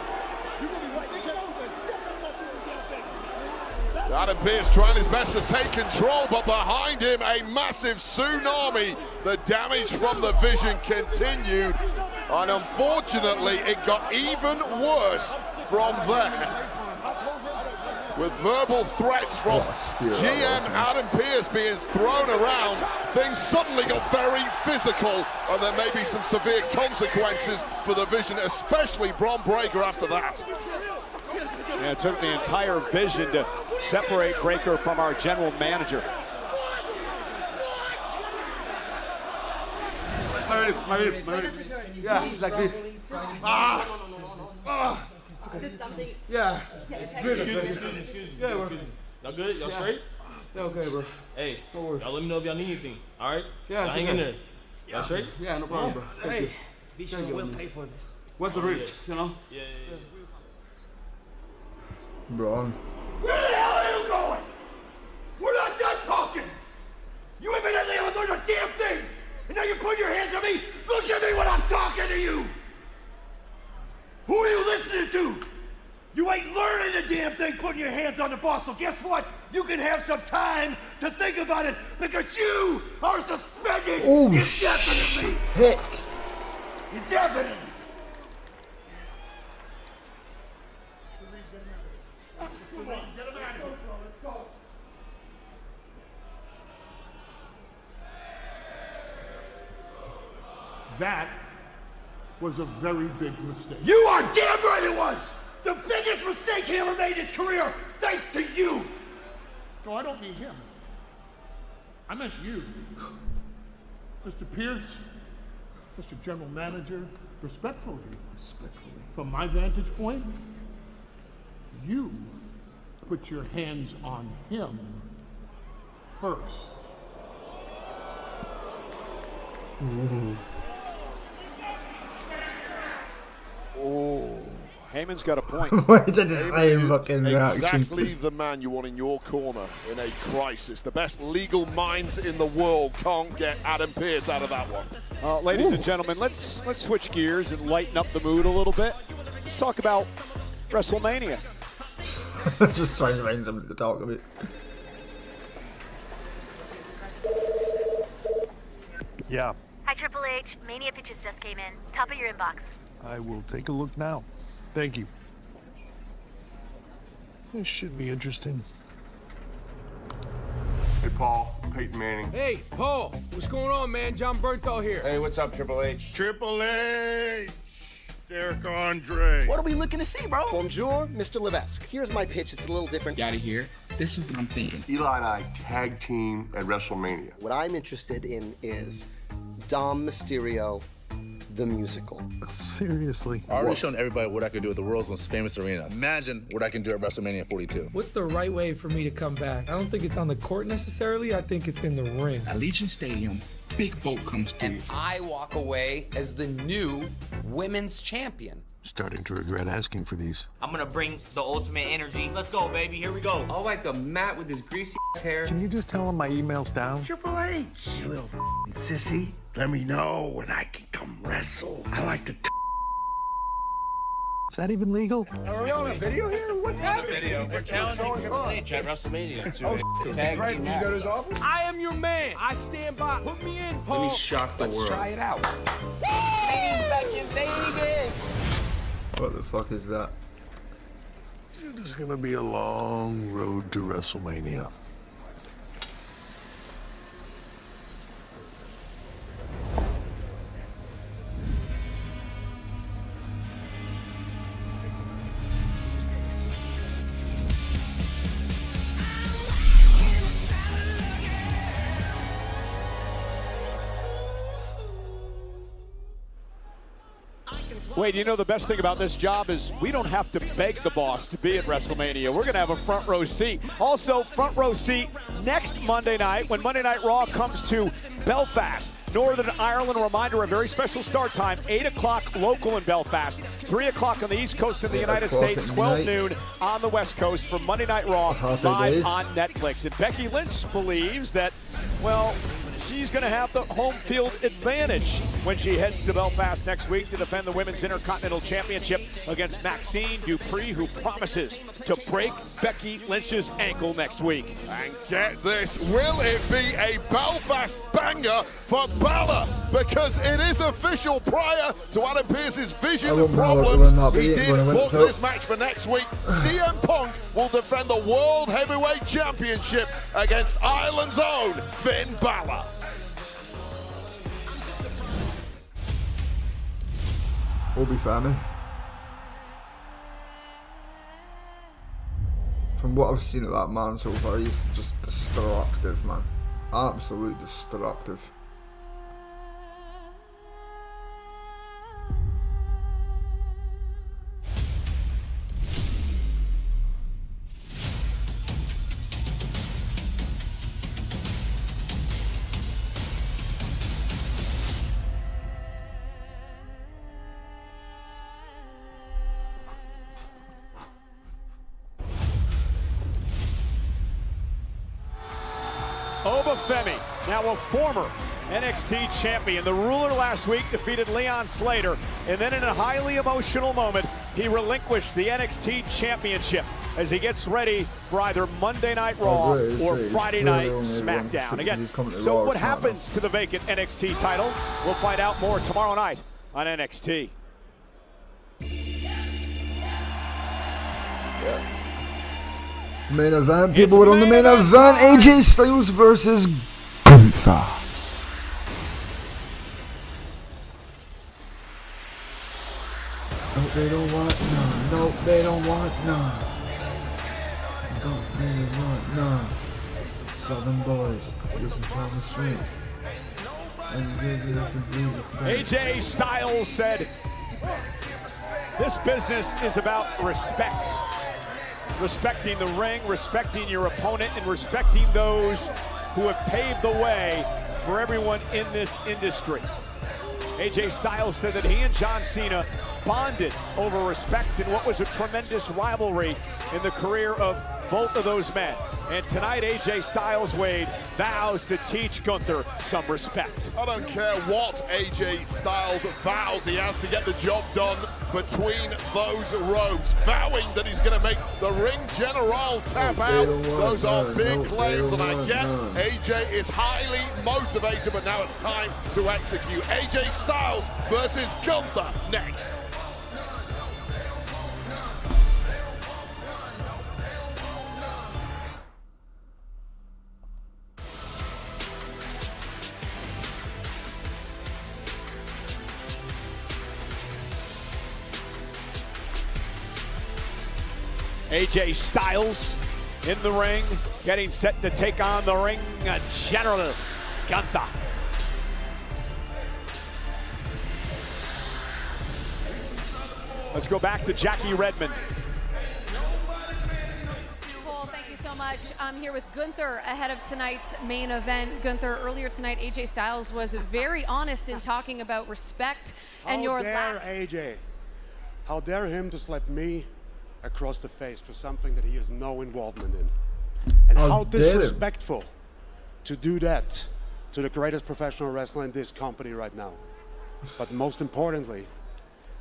You're going to be writing checks. Adam Pearce trying his best to take control, but behind him a massive tsunami. The damage from the Vision continued, and unfortunately it got even worse from there. With verbal threats from GM Adam Pearce being thrown around, things suddenly got very physical, and there may be some severe consequences for the Vision, especially Braun Breaker after that. Yeah, it took the entire vision to separate Breakker from our general manager. Yeah, it's like this. Did something. Yeah. Excuse me. Yeah, bro. Y'all good? Y'all straight? Yeah, okay, bro. Hey, No worries. y'all let me know if y'all need anything. All right? Yeah, y'all it's hang okay. in there. Y'all straight? Yeah, no problem, bro. Thank you. be sure Thank you, we'll man. pay for this. What's the rate, you know? Yeah. Bro. Where the hell are you going? We're not done talking. You ain't been able to do a damn thing. And now you put your hands on me. Look at me when I'm talking to you. Who are you listening to? You ain't learning a damn thing putting your hands on the boss. So guess what? You can have some time to think about it because you are suspended indefinitely. Hit. Indefinitely. That was a very big mistake. You are damn right it was! The biggest mistake he ever made in his career, thanks to you! No, I don't mean him. I meant you. Mr. Pierce, Mr. General Manager, respectfully, from my vantage point, you put your hands on him first. Oh, Heyman's got a point. Wait, that is the same fucking reaction. Exactly the man you want in your corner in a crisis. The best legal minds in the world can't get Adam Pearce out of that one. Ladies and gentlemen, let's switch gears and lighten up the mood a little bit. Let's talk about WrestleMania. Just trying to find something to talk about. Yeah, Hi, Triple H. Mania pitches just came in. Top of your inbox. I will take a look now. Thank you. This should be interesting. Hey, Paul. Peyton Manning. Hey, Paul. What's going on, man? John Bernthal here. Hey, what's up, Triple H? Triple H! It's Eric Andre. What are we looking to see, bro? Bonjour, Mr. Levesque. Here's my pitch. It's a little different. Out of here. This is what I'm thinking. Eli and I tag team at WrestleMania. What I'm interested in is Dom Mysterio, the musical. Seriously? I already shown everybody what I could do at the world's most famous arena. Imagine what I can do at WrestleMania 42. What's the right way for me to come back? I don't think it's on the court necessarily. I think it's in the ring. Allegiant Stadium, big boat comes through. And I walk away as the new women's champion. Starting to regret asking for these. I'm gonna bring the ultimate energy. Let's go, baby. Here we go. I'll wipe the mat with his greasy hair. Can you just tell him my email's down? Triple H, you little sissy. Let me know when I can come wrestle. I like to. Is that even legal? Are we on a video here? What's happening? Video. We're challenging Triple H at WrestleMania to tag team Did you go to his office? I am your man. I stand by. Put me in, Paul. Let me shock the world. Let's try it out. Ladies back in Vegas. What the fuck is that? It is gonna be a long road to WrestleMania. Wade, you know the best thing about this job is we don't have to beg the boss to be at WrestleMania. We're going to have a front row seat. Also, front row seat next Monday night when Monday Night Raw comes to Belfast, Northern Ireland. A reminder, a very special start time, 8 o'clock local in Belfast, 3 o'clock on the East Coast of the United States, 12 noon on the West Coast for Monday Night Raw live on Netflix. And Becky Lynch believes that, well, she's going to have the home field advantage when she heads to Belfast next week to defend the Women's Intercontinental Championship against Maxine Dupree, who promises to break Becky Lynch's ankle next week. And get this, will it be a Belfast banger for Balor? Because it is official prior to Adam Pearce's vision and problems. He did book this match for next week. CM Punk will defend the World Heavyweight Championship against Ireland's own Finn Balor. Obi family. From what I've seen of that man so far, he's just destructive, man. Absolute destructive. Femi, now a former NXT champion. The ruler last week defeated Leon Slater, and then in a highly emotional moment, he relinquished the NXT championship as he gets ready for either Monday Night Raw or Friday Night SmackDown. Again, so what happens to the vacant NXT title? We'll find out more tomorrow night on NXT. It's the main event. People are on the main event. AJ Styles versus Gunther. No, they don't want none. No, they don't want none. Don't really want none. Southern boys, listen from the street. AJ Styles said, "This business is about respect. Respecting the ring, respecting your opponent, and respecting those who have paved the way for everyone in this industry." AJ Styles said that he and John Cena bonded over respect in what was a tremendous rivalry in the career of both of those men. And tonight, AJ Styles, Wade, vows to teach Gunther some respect. I don't care what AJ Styles vows, he has to get the job done between those ropes, vowing that he's going to make the ring general tap out. Those are big claims, and I get AJ is highly motivated, but now it's time to execute. AJ Styles versus Gunther next. AJ Styles in the ring, getting set to take on the ring general, Gunther. Let's go back to Jackie Redmond. Thank you so much. I'm here with Gunther ahead of tonight's main event. Gunther, earlier tonight, AJ Styles was very honest in talking about respect and your lack. How dare AJ? How dare him to slap me across the face for something that he has no involvement in? And how disrespectful to do that to the greatest professional wrestler in this company right now. But most importantly,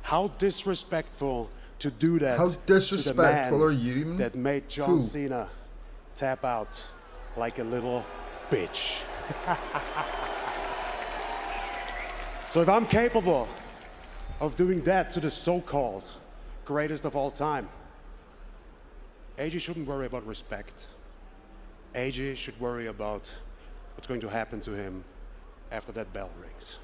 how disrespectful to do that How disrespectful to the man are you? that made John Cena tap out like a little bitch. So if I'm capable of doing that to the so-called greatest of all time, AJ shouldn't worry about respect. AJ should worry about what's going to happen to him after that bell rings.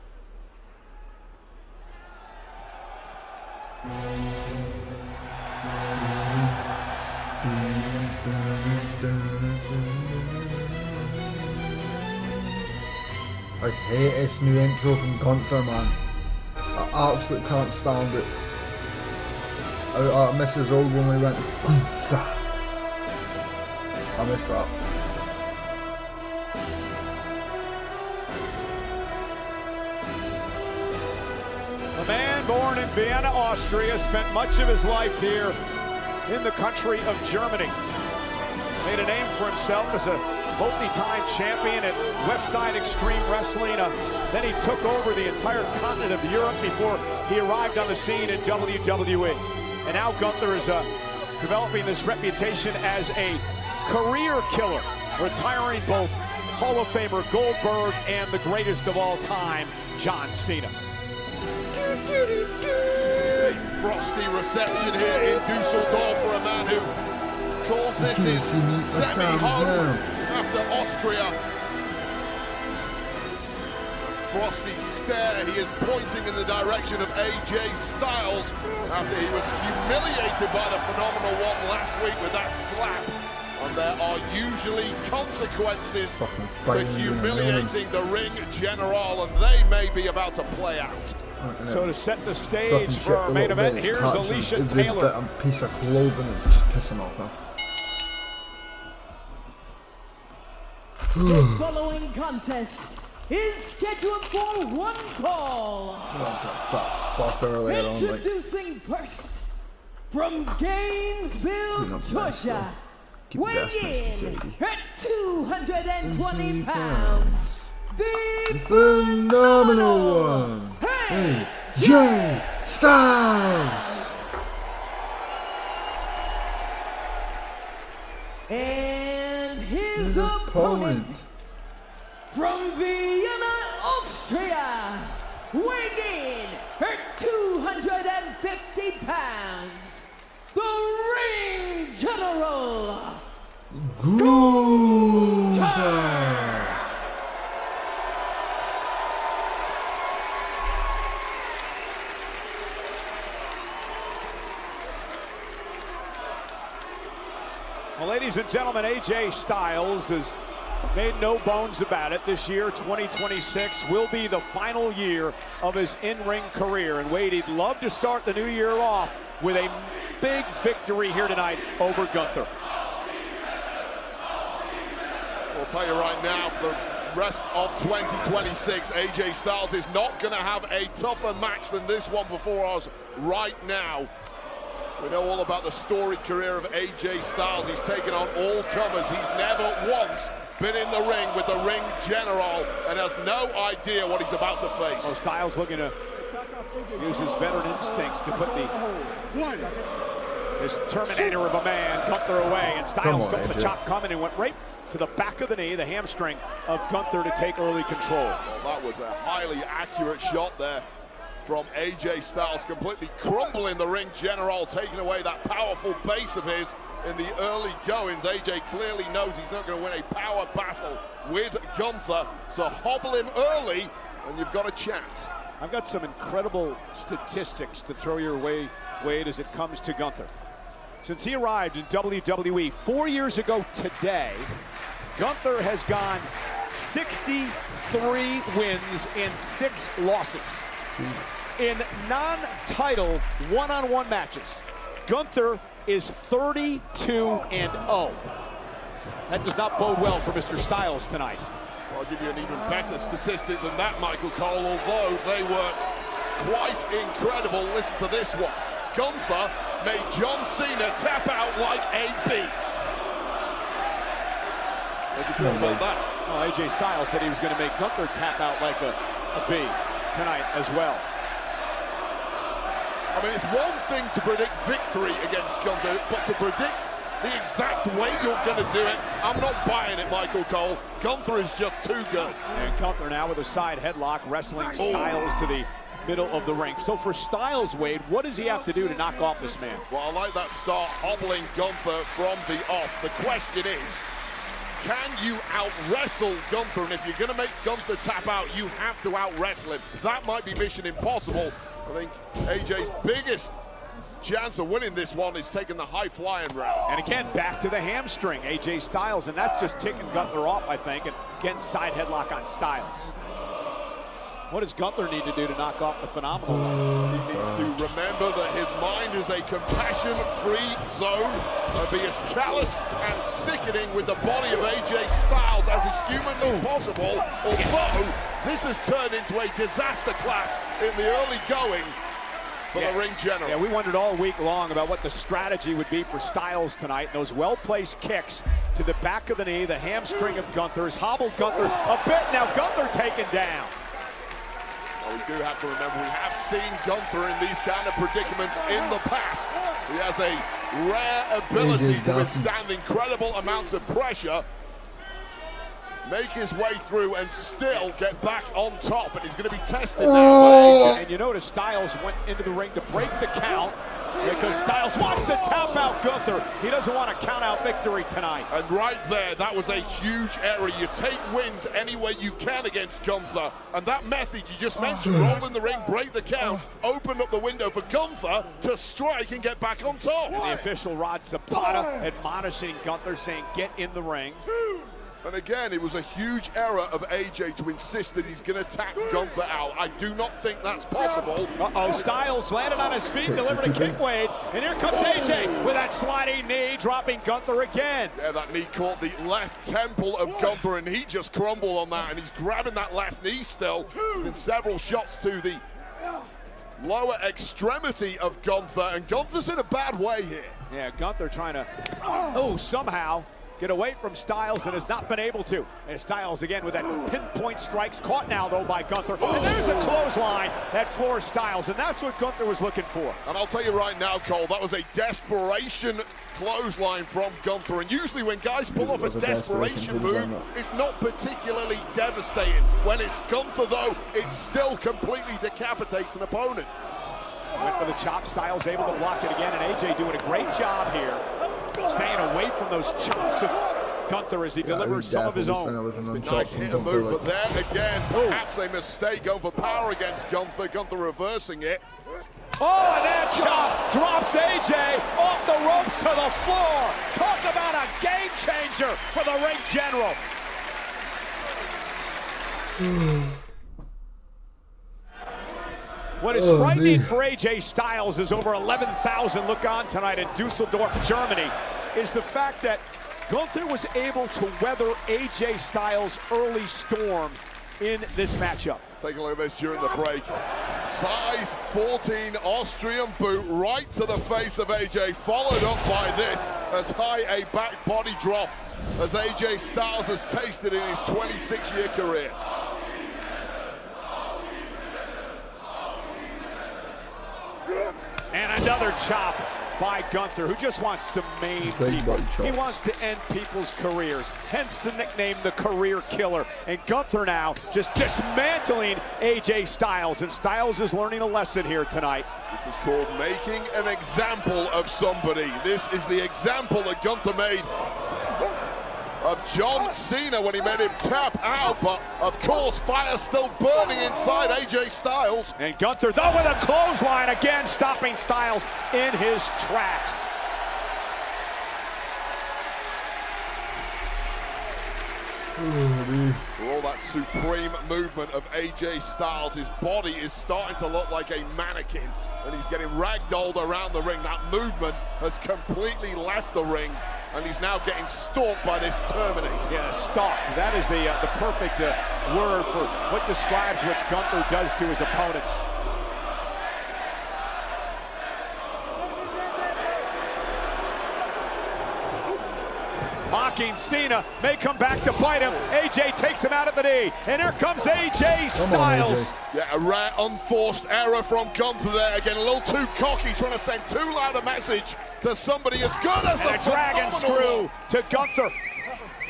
I hate this new intro from Gunther, man. I absolutely can't stand it. I miss his old one when he went Gunther. I miss that. The man born in Vienna, Austria, spent much of his life here in the country of Germany. Made a name for himself as a multi-time champion at Westside Extreme Wrestling. Then he took over the entire continent of Europe before he arrived on the scene in WWE. And now Gunther is developing this reputation as a career killer, retiring both Hall of Famer Goldberg and the greatest of all time, John Cena. Frosty reception here in Dusseldorf for a man who calls this his semi-home after Austria. frosty stare. He is pointing in the direction of AJ Styles after he was humiliated by the Phenomenal One last week with that slap. And there are usually consequences to humiliating the ring general, and they may be about to play out. So to set the stage for our main event, here's Alicia Taylor. A piece of clothing, it's just pissing off her. The following contest is scheduled for one fall. Fuck earlier on, Introducing first from Gainesville, Georgia, weighing in at 220 pounds, the Phenomenal One, AJ Styles. And his opponent from Vienna, Austria, weighing in at 250 pounds, the ring general, Gunther. Well, ladies and gentlemen, AJ Styles has made no bones about it. This year, 2026, will be the final year of his in-ring career. And Wade, he'd love to start the new year off with a big victory here tonight over Gunther. I'll tell you right now, for the rest of 2026, AJ Styles is not going to have a tougher match than this one before us right now. We know all about the storied career of AJ Styles. He's taken on all comers. He's never once been in the ring with the ring general and has no idea what he's about to face. Well, Styles looking to use his veteran instincts to put this Terminator of a man, Gunther, away. And Styles felt the chop coming and went right to the back of the knee, the hamstring of Gunther, to take early control. Well, that was a highly accurate shot there from AJ Styles, completely crumbling the ring general, taking away that powerful base of his in the early goings. AJ clearly knows he's not going to win a power battle with Gunther, so hobble him early and you've got a chance. I've got some incredible statistics to throw your way, Wade, as it comes to Gunther. Since he arrived in WWE 4 years ago today, Gunther has gone 63 wins and 6 losses. In non-title one-on-one matches, Gunther is 32-0. That does not bode well for Mr. Styles tonight. I'll give you an even better statistic than that, Michael Cole, although they were quite incredible. Listen to this one. Gunther made John Cena tap out like a B. What do you feel about that? Well, AJ Styles said he was going to make Gunther tap out like a B tonight as well. I mean, it's one thing to predict victory against Gunther, but to predict the exact way you're going to do it, I'm not buying it, Michael Cole. Gunther is just too good. And Gunther now with a side headlock, wrestling Styles to the middle of the ring. So for Styles, Wade, what does he have to do to knock off this man? Well, I like that start, hobbling Gunther from the off. The question is, can you out-wrestle Gunther? And if you're going to make Gunther tap out, you have to out-wrestle him. That might be mission impossible. I think AJ's biggest chance of winning this one is taking the high-flying route. And again, back to the hamstring, AJ Styles, and that's just ticking Gunther off, I think, and getting side headlock on Styles. What does Gunther need to do to knock off the Phenomenal One? He needs to remember that his mind is a compassion-free zone and be as callous and sickening with the body of AJ Styles as is humanly possible, although this has turned into a disaster class in the early going for the ring general. Yeah, we wondered all week long about what the strategy would be for Styles tonight. Those well-placed kicks to the back of the knee, the hamstring of Gunther has hobbled Gunther a bit. Now Gunther taken down. We do have to remember, we have seen Gunther in these kind of predicaments in the past. He has a rare ability to withstand incredible amounts of pressure, make his way through and still get back on top, and he's going to be tested now. And you notice Styles went into the ring to break the count, Because Styles wants to tap out Gunther. He doesn't want to count out victory tonight. And right there, that was a huge error. You take wins any way you can against Gunther. And that method you just mentioned, roll in the ring, break the count, opened up the window for Gunther to strike and get back on top. And the official Rod Zapata admonishing Gunther, saying, get in the ring. And again, it was a huge error of AJ to insist that he's going to tap Gunther out. I do not think that's possible. Uh-oh, Styles landed on his feet, delivered a kick, Wade. And here comes AJ with that sliding knee, dropping Gunther again. Yeah, that knee caught the left temple of Gunther, and he just crumbled on that, and he's grabbing that left knee still. There's been several shots to the lower extremity of Gunther, and Gunther's in a bad way here. Yeah, Gunther trying to, somehow get away from Styles and has not been able to. And Styles again with that pinpoint strikes, caught now though by Gunther. And there's a clothesline that floors Styles, and that's what Gunther was looking for. And I'll tell you right now, Cole, that was a desperation clothesline from Gunther. And usually when guys pull off a desperation move, it's not particularly devastating. When it's Gunther though, it still completely decapitates an opponent. Went for the chop, Styles able to block it again, and AJ doing a great job here, staying away from those chops of Gunther as he delivers some of his own. Nice hit and move, but there again, perhaps a mistake going for power against Gunther. Gunther reversing it. Oh, and that chop drops AJ off the ropes to the floor. Talk about a game changer for the ring general. What is frightening for AJ Styles is over 11,000 look on tonight in Dusseldorf, Germany, is the fact that Gunther was able to weather AJ Styles' early storm in this matchup. Take a look at this during the break. Size 14 Austrian boot right to the face of AJ, followed up by this as high a back body drop as AJ Styles has tasted in his 26-year career. And another chop by Gunther, who just wants to maim people. He wants to end people's careers, hence the nickname the career killer. And Gunther now just dismantling AJ Styles, and Styles is learning a lesson here tonight. This is called making an example of somebody. This is the example that Gunther made of John Cena when he made him tap out, but of course fire still burning inside AJ Styles. And Gunther though with a clothesline again, stopping Styles in his tracks. For all that supreme movement of AJ Styles, his body is starting to look like a mannequin, and he's getting ragdolled around the ring. That movement has completely left the ring, and he's now getting stalked by this Terminator. Yeah, stalked. That is the perfect word for what describes what Gunther does to his opponents. Mocking Cena, may come back to bite him. AJ takes him out at the knee, and here comes AJ Styles. Yeah, a rare unforced error from Gunther there. Again, a little too cocky, trying to send too loud a message to somebody as good as the dragon screw to Gunther.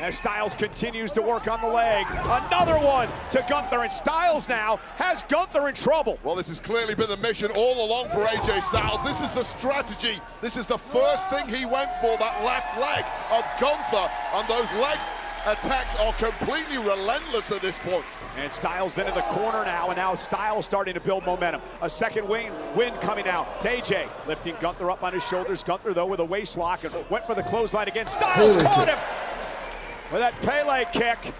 As Styles continues to work on the leg. Another one to Gunther, and Styles now has Gunther in trouble. Well, this has clearly been the mission all along for AJ Styles. This is the strategy. This is the first thing he went for, that left leg of Gunther, and those leg attacks are completely relentless at this point. And Styles then in the corner now, and now Styles starting to build momentum. A second win coming out to AJ, lifting Gunther up on his shoulders. Gunther, though, with a waist lock, and went for the clothesline again. Styles caught him with that Pele kick.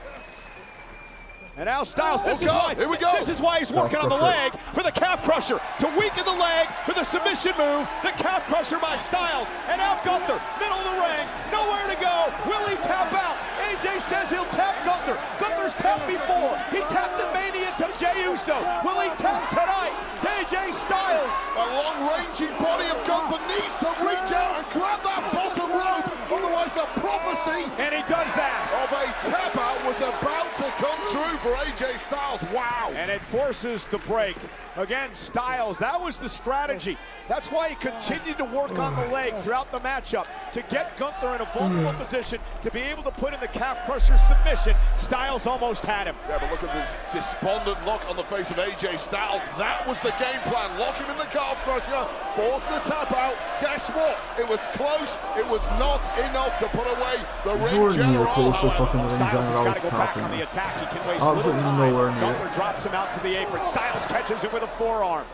And now Styles, this is why he's working on the leg for the calf crusher, to weaken the leg for the submission move, the calf crusher by Styles. And now Gunther, middle of the ring, nowhere to go. Will he tap out? AJ says he'll tap Gunther. Gunther's tapped before. He tapped the Mania to Jey Uso. Will he tap tonight to AJ Styles? A long-ranging body of Gunther needs to reach out and grab that bottom rope, otherwise the prophecy, and he does that, of a tap out was about to come true for AJ Styles. Wow. And it forces the break. Again, Styles, that was the strategy. That's why he continued to work on the leg throughout the matchup to get Gunther in a vulnerable position to be able to put in the calf crusher submission. Styles almost had him. Yeah, but look at the despondent look on the face of AJ Styles. That was the game plan. Lock him in the calf crusher, force the tap out. Guess what? It was close. It was not enough to put away the ring general. Styles has got to go back on the attack. He can waste little time. Gunther drops him out to the apron. Styles catches him with a forearm.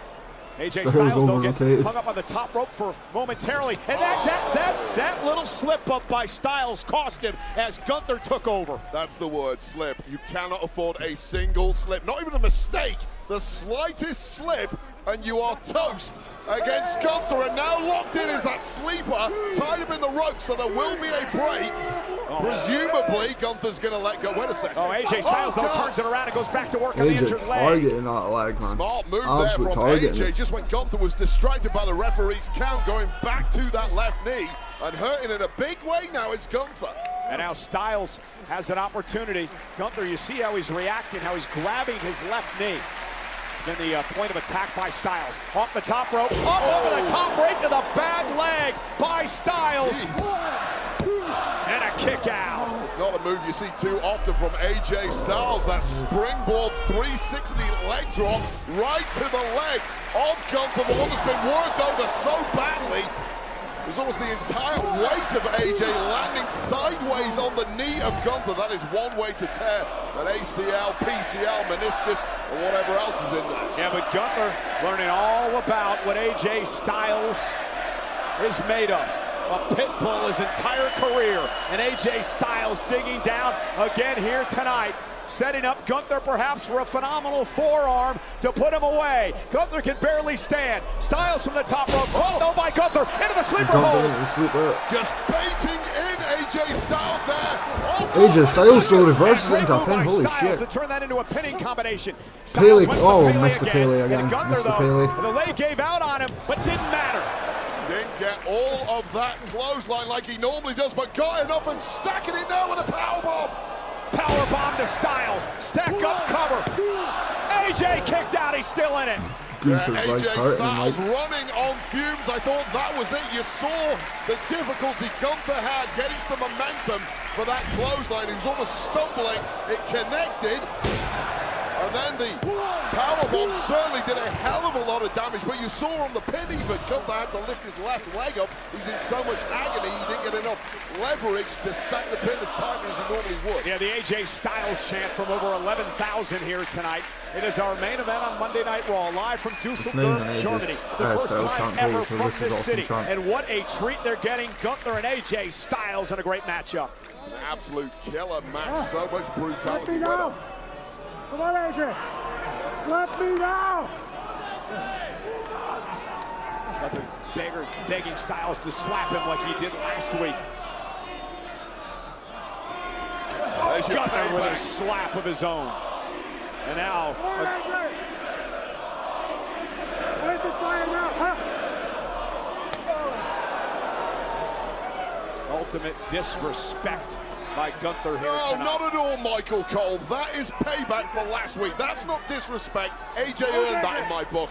AJ Styles though gets hung up on the top rope for momentarily, and that little slip up by Styles cost him as Gunther took over. That's the word, slip. You cannot afford a single slip, not even a mistake. The slightest slip and you are toast against Gunther. And now locked in is that sleeper, tied up in the rope, so there will be a break. Presumably, Gunther's going to let go. Wait a second. Oh, AJ Styles though turns it around and goes back to work on the injured leg. Targeting that leg, man. Smart move there from AJ, just when Gunther was distracted by the referee's count, going back to that left knee and hurting in a big way now. It's Gunther. And now Styles has an opportunity. Gunther, you see how he's reacting, how he's grabbing his left knee. Then the point of attack by Styles. Off the top rope, up over the top, right to the bad leg by Styles. And a kick out. It's not a move you see too often from AJ Styles. That springboard 360 leg drop right to the leg of Gunther, the one that's been worked over so badly. There's almost the entire weight of AJ landing sideways on the knee of Gunther. That is one way to tear an ACL, PCL, meniscus, or whatever else is in there. Yeah, but Gunther learning all about what AJ Styles is made of. A pit bull his entire career, and AJ Styles digging down again here tonight. Setting up Gunther perhaps for a phenomenal forearm to put him away. Gunther can barely stand. Styles from the top rope. Oh, no, by Gunther into the sleeper hold. Just baiting in AJ Styles there. AJ Styles still reverses into a pin. Holy shit. To turn that into a pinning combination. Pele. Oh, Mr. Pele again. Mr. Pele. The leg gave out on him, but didn't matter. Didn't get all of that clothesline like he normally does, but got enough and stacking it now with a powerbomb. Power bomb to Styles. Stack up cover. AJ kicked out. He's still in it. AJ Styles running on fumes. I thought that was it. You saw the difficulty Gunther had getting some momentum for that clothesline. He was almost stumbling. It connected. And then the powerbomb certainly did a hell of a lot of damage, but you saw on the pin even, Gunther had to lift his left leg up. He's in so much agony, he didn't get enough leverage to stack the pin as tightly as he normally would. Yeah, the AJ Styles chant from over 11,000 here tonight. It is our main event on Monday Night Raw, live from Dusseldorf, Germany. The first time ever from this city. And what a treat they're getting, Gunther and AJ Styles in a great matchup. An absolute killer match, so much brutality. Come on, AJ. Slap me now. Another begging Styles to slap him like he did last week. Gunther with a slap of his own. And now. Where's the fire now, huh? Ultimate disrespect by Gunther here No, tonight. not at all, Michael Cole. That is payback for last week. That's not disrespect. AJ earned that in my book.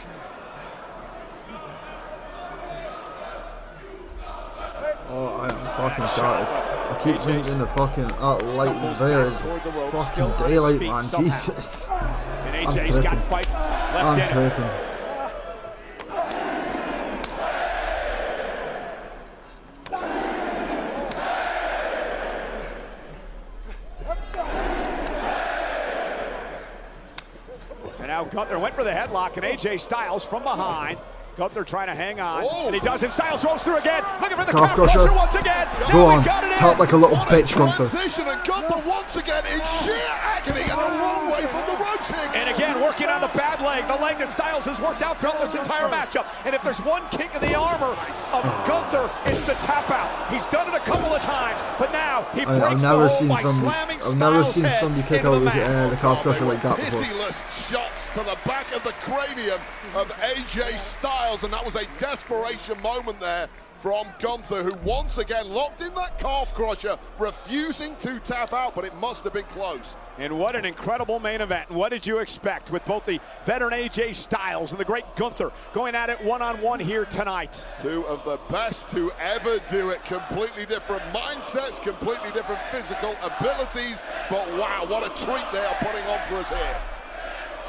Oh, I am fucking started. I keep thinking the fucking light there is fucking daylight, man. Jesus. And AJ's got fight left in him. And now Gunther went for the headlock, and AJ Styles from behind. Gunther trying to hang on, and he does, and Styles rolls through again, looking for the calf crusher once again. Go on, tap like a little bitch, Gunther. Transition, and Gunther once again in sheer agony and a wrong way from the ropes here. And again, working on the bad leg, the leg that Styles has worked out throughout this entire matchup. And if there's one kink in the armor of Gunther, it's the tap out. He's done it a couple of times, but now he breaks the hold by slamming Styles' I've never seen somebody kick out the calf crusher like that before. Pitiless shots to the back of the cranium of AJ Styles, and that was a desperation moment there from Gunther, who once again locked in that calf crusher, refusing to tap out, but it must have been close. And what an incredible main event. What did you expect with both the veteran AJ Styles and the great Gunther going at it one-on-one here tonight? Two of the best to ever do it. Completely different mindsets, completely different physical abilities, but wow, what a treat they are putting on for us here.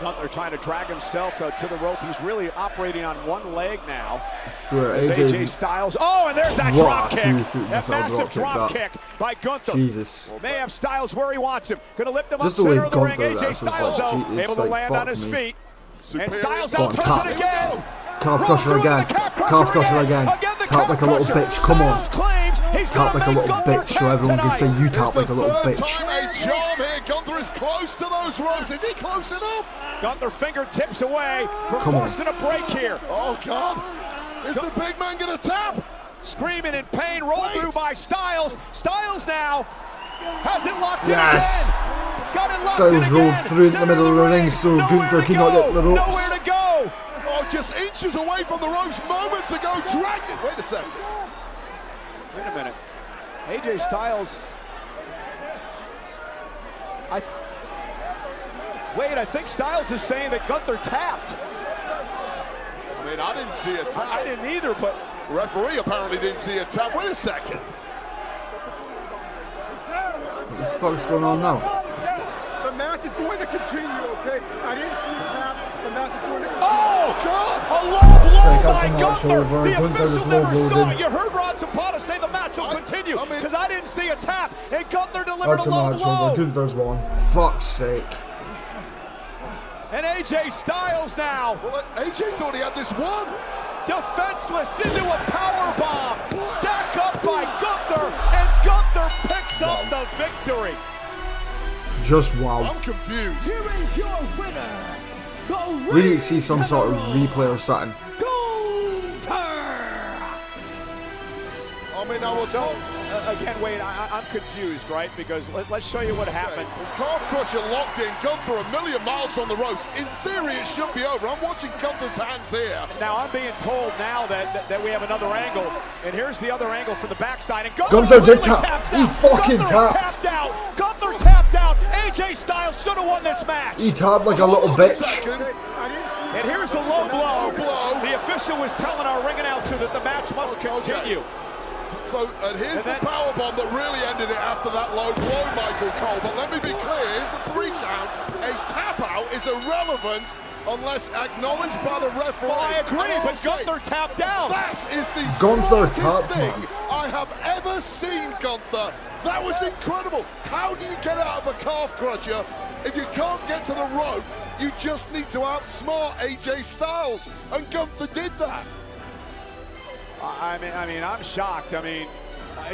Gunther trying to drag himself to the rope. He's really operating on one leg now. I swear, AJ Styles. Oh, and there's that drop kick. That massive drop kick by Gunther. Jesus. May have Styles where he wants him. Going to lift him Just up the way center of the ring. Gunther AJ Styles, though, able to land on his feet. And Styles now turns it again. Calf crusher again. Calf crusher again. Tap like a little bitch. Come on. Tap like a little bitch so everyone can say you tap like a little bitch. Gunther is close to those ropes. Is he close enough? Gunther fingertips away from forcing a break here. Oh, God. Is the big man going to tap? Screaming in pain, rolled through by Styles. Styles now has it locked in Yes. again. Got it locked Styles in rolled again. through in the middle of the ring so Gunther cannot get the ropes. Nowhere to go. Oh, just inches away from the ropes moments ago. Dragged it. Wait a second. Wait a minute. AJ Styles. I think Styles is saying that Gunther tapped. I mean, I didn't see a tap. I didn't either, but referee apparently didn't see a tap. Wait a second. What the fuck's going on now? The match is going to continue, okay? I didn't see a tap. The match is going to continue. Oh, God! A low blow by Gunther. The Gunther official never saw it. You heard Rod Zapata say the match will continue because I didn't see a tap, and Gunther delivered a low blow. Gunther's won. Fuck's sake. And AJ Styles now. Well, AJ thought he had this one. Defenseless into a power bomb. Stack up by Gunther, and Gunther picks up the victory. Just wow. I'm confused. Here is your winner. We need to see some sort of replay or something. I mean, I will tell. Again, Wade, I'm confused, right? Because let's show you what happened. Calf crusher locked in. Gunther a million miles on the ropes. In theory, it should be over. I'm watching Gunther's hands here. Now, I'm being told now that we have another angle. And here's the other angle from the backside. And Gunther did tap. He fucking tapped. Tapped out. Gunther tapped out. AJ Styles should have won this match. He tapped like a little bitch. And here's the low blow. The official was telling our ring announcer that the match must continue. So, and here's the powerbomb that really ended it after that low blow, Michael Cole. But let me be clear, here's the 3 count. A tap out is irrelevant unless acknowledged by the referee. Well, I agree, but Gunther tapped out. That is the Gunther smartest thing I have ever seen, Gunther. That was incredible. How do you get out of a calf crusher if you can't get to the rope? You just need to outsmart AJ Styles, and Gunther did that. I mean, I'm shocked. I mean,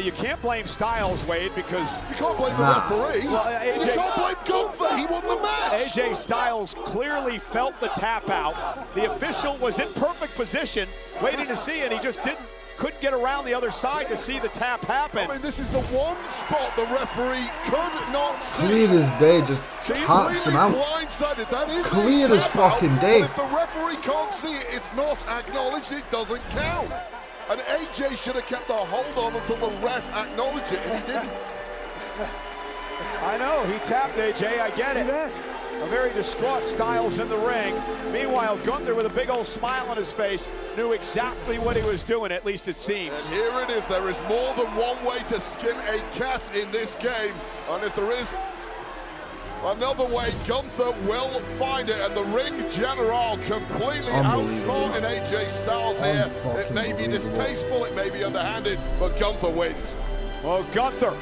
you can't blame Styles, Wade, because you can't blame the referee. Well, you can't blame Gunther. He won the match. AJ Styles clearly felt the tap out. The official was in perfect position, waiting to see it. He just couldn't get around the other side to see the tap happen. I mean, this is the one spot the referee could not see. Clear as day, just taps him out. Blindsided. That is clear as fucking day. If the referee can't see it, it's not acknowledged. It doesn't count. And AJ should have kept the hold on until the ref acknowledged it, and he didn't. I know, he tapped AJ, I get it. A very distraught Styles in the ring. Meanwhile, Gunther, with a big old smile on his face, knew exactly what he was doing, at least it seems. And here it is. There is more than one way to skin a cat in this game. And if there is another way, Gunther will find it. And the ring general completely outsmarting AJ Styles here. It may be distasteful, it may be underhanded, but Gunther wins. Well, Gunther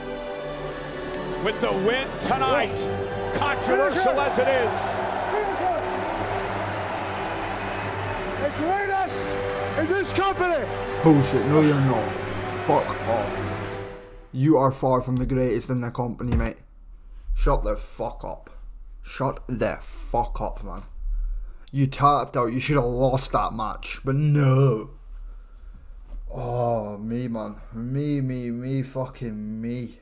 with the win tonight. Controversial as it is. The greatest in this company. Bullshit. No, you're not. Fuck off. You are far from the greatest in the company, mate. Shut the fuck up. Shut the fuck up, man. You tapped out. You should have lost that match, but no. Oh, me, man. Me, fucking me.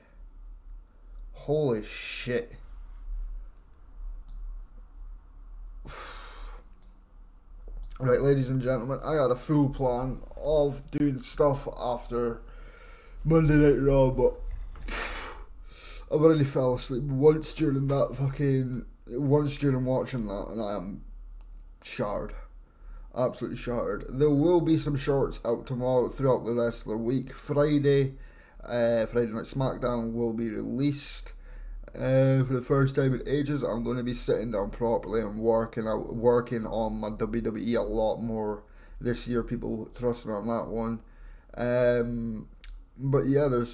Holy shit. Right, ladies and gentlemen, I had a full plan of doing stuff after Monday Night Raw, but I've already fell asleep once during watching that, and I am shattered. Absolutely shattered. There will be some shorts out tomorrow throughout the rest of the week. Friday Night SmackDown will be released for the first time in ages. I'm going to be sitting down properly and working on my WWE a lot more this year. People trust me on that one. But yeah, there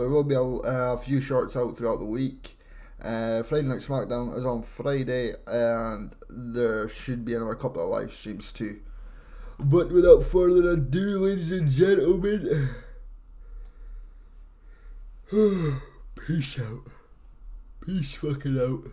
will be a few shorts out throughout the week. Friday Night SmackDown is on Friday, and there should be another couple of live streams too. But without further ado, ladies and gentlemen, peace out. Peace fucking out.